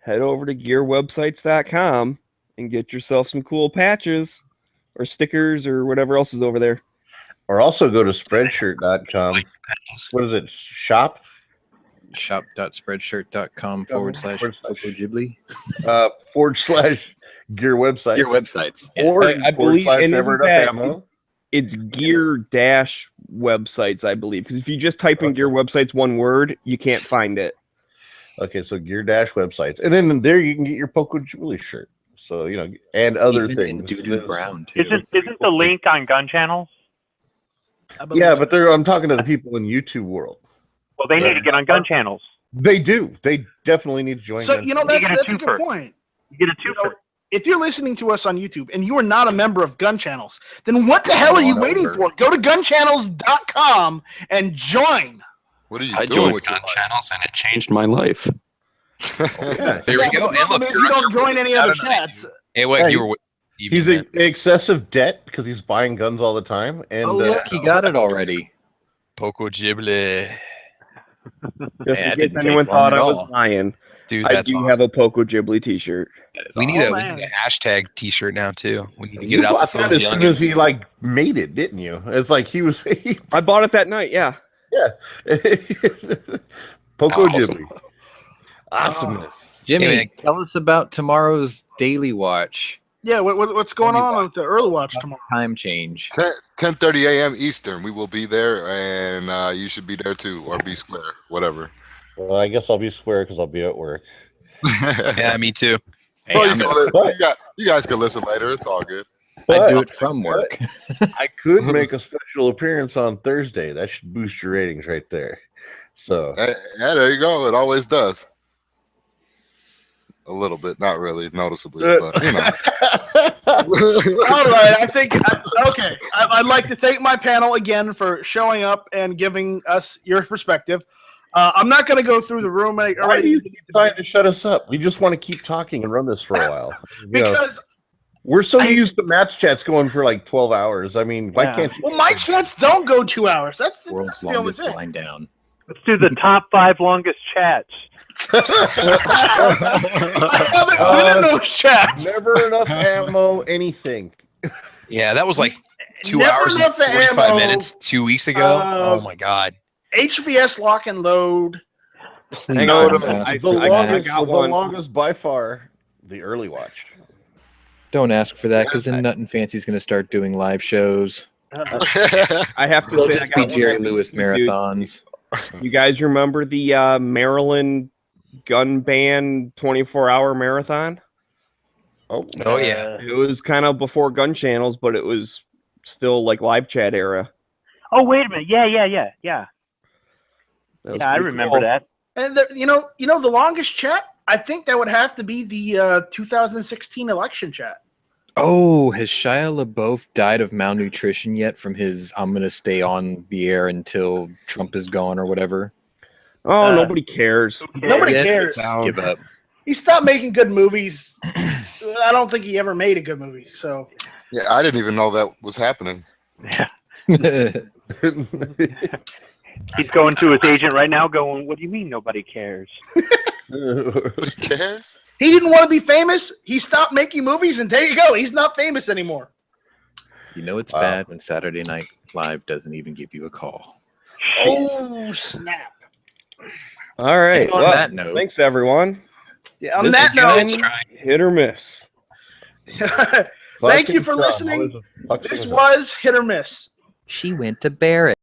head over to gearwebsites.com and get yourself some cool patches or stickers or whatever else is over there. Or also go to spreadshirt.com. What is it? Shop? Shop.spreadshirt.com / Poco Ghibli. / gear websites. Your websites. Or I believe, and never isn't enough that- ammo. It's gear dash websites, I believe. Because if you just type in gear websites one word, you can't find it. Okay, so gear dash websites. And then there you can get your Poco Ghibli shirt. So, you know, and other Even in things. doo-doo brown, too. Isn't the link on Gun Channels? Yeah, but I'm talking to the people in YouTube world. Well, they need to get on Gun Channels. They do. They definitely need to join. So, Gun you know, Channel. that's a twofer. good point. You get a You twofer. know, if you're listening to us on YouTube and you are not a member of Gun Channels, then what the hell are you waiting for? Go to gunchannels.com and join. What are you I doing joined with your Gun life? Channels and it changed my life. Yeah. There we go. The And problem look, is you don't join any other I don't know. chats. Hey, wait, Yeah, you were. He's in excessive debt because he's buying guns all the time. And Oh, look. He got it already. Poco Ghibli. Just Yeah, in it case didn't take anyone long thought at I was all. lying, Dude, I that's do awesome. have a Poco Ghibli t-shirt. We need Oh, a man. hashtag T-shirt now too. We need to get you it out bought for that those as soon as he youngins. made it, didn't you? It's like he was. I bought it that night, yeah. Yeah. Poco Awesome. Ghibli. Awesomeness. Jimmy, Hey, man. tell us about tomorrow's daily watch. Yeah, what's going on with the early watch tomorrow? Time change. 10:30 a.m. Eastern. We will be there, and you should be there too, or be square, whatever. Well, I guess I'll be square because I'll be at work. Yeah, me too. Hey, Well, I'm gonna- you guys can listen later. It's all good. I do it from work. I could make a special appearance on Thursday. That should boost your ratings right there. So Yeah, there you go. It always does. A little bit, not really noticeably, but you know. All right, I think okay. I'd like to thank my panel again for showing up and giving us your perspective. I'm not going to go through the room. why are you trying to shut us up? We just want to keep talking and run this for a while. You know, because we're so used to match chats going for like 12 hours. I mean, why can't you? well, my chats don't go 2 hours. That's the World's only longest thing. line down. Let's do the top 5 longest chats. I haven't been in those chats. Never enough ammo, anything. Yeah, that was like 2 Never hours and enough 45 ammo. minutes 2 weeks ago. Oh my god. HVS lock and load. Please No, don't no, ask I- for The I longest, got the one. longest by far, the early watch. Don't ask for that because then Nut and Fancy's going to start doing live shows. I have to They'll say, I just be got one Jerry on Lewis YouTube. marathons. You guys remember the Maryland gun ban 24-hour marathon? Oh, Oh yeah. It was kind of before gun channels, but it was still like live chat era. Oh, wait a minute. Yeah. That was Yeah, I pretty remember cool. that. And you know the longest chat. I think that would have to be the 2016 election chat. Oh, has Shia LaBeouf died of malnutrition yet from his I'm going to stay on the air until Trump is gone or whatever? Oh, nobody cares. Nobody Yeah, cares. Give up. He stopped making good movies. I don't think he ever made a good movie. So Yeah, I didn't even know that was happening. He's going to his agent right now going, what do you mean nobody cares? Nobody cares. he didn't want to be famous. He stopped making movies, and there you go. He's not famous anymore. You know it's Wow. bad when Saturday Night Live doesn't even give you a call. Oh snap! All right. And on Well, that note, thanks everyone. Yeah. On This that has note, been hit or miss. thank you for listening. This was Hit or Miss. she went to Barrett.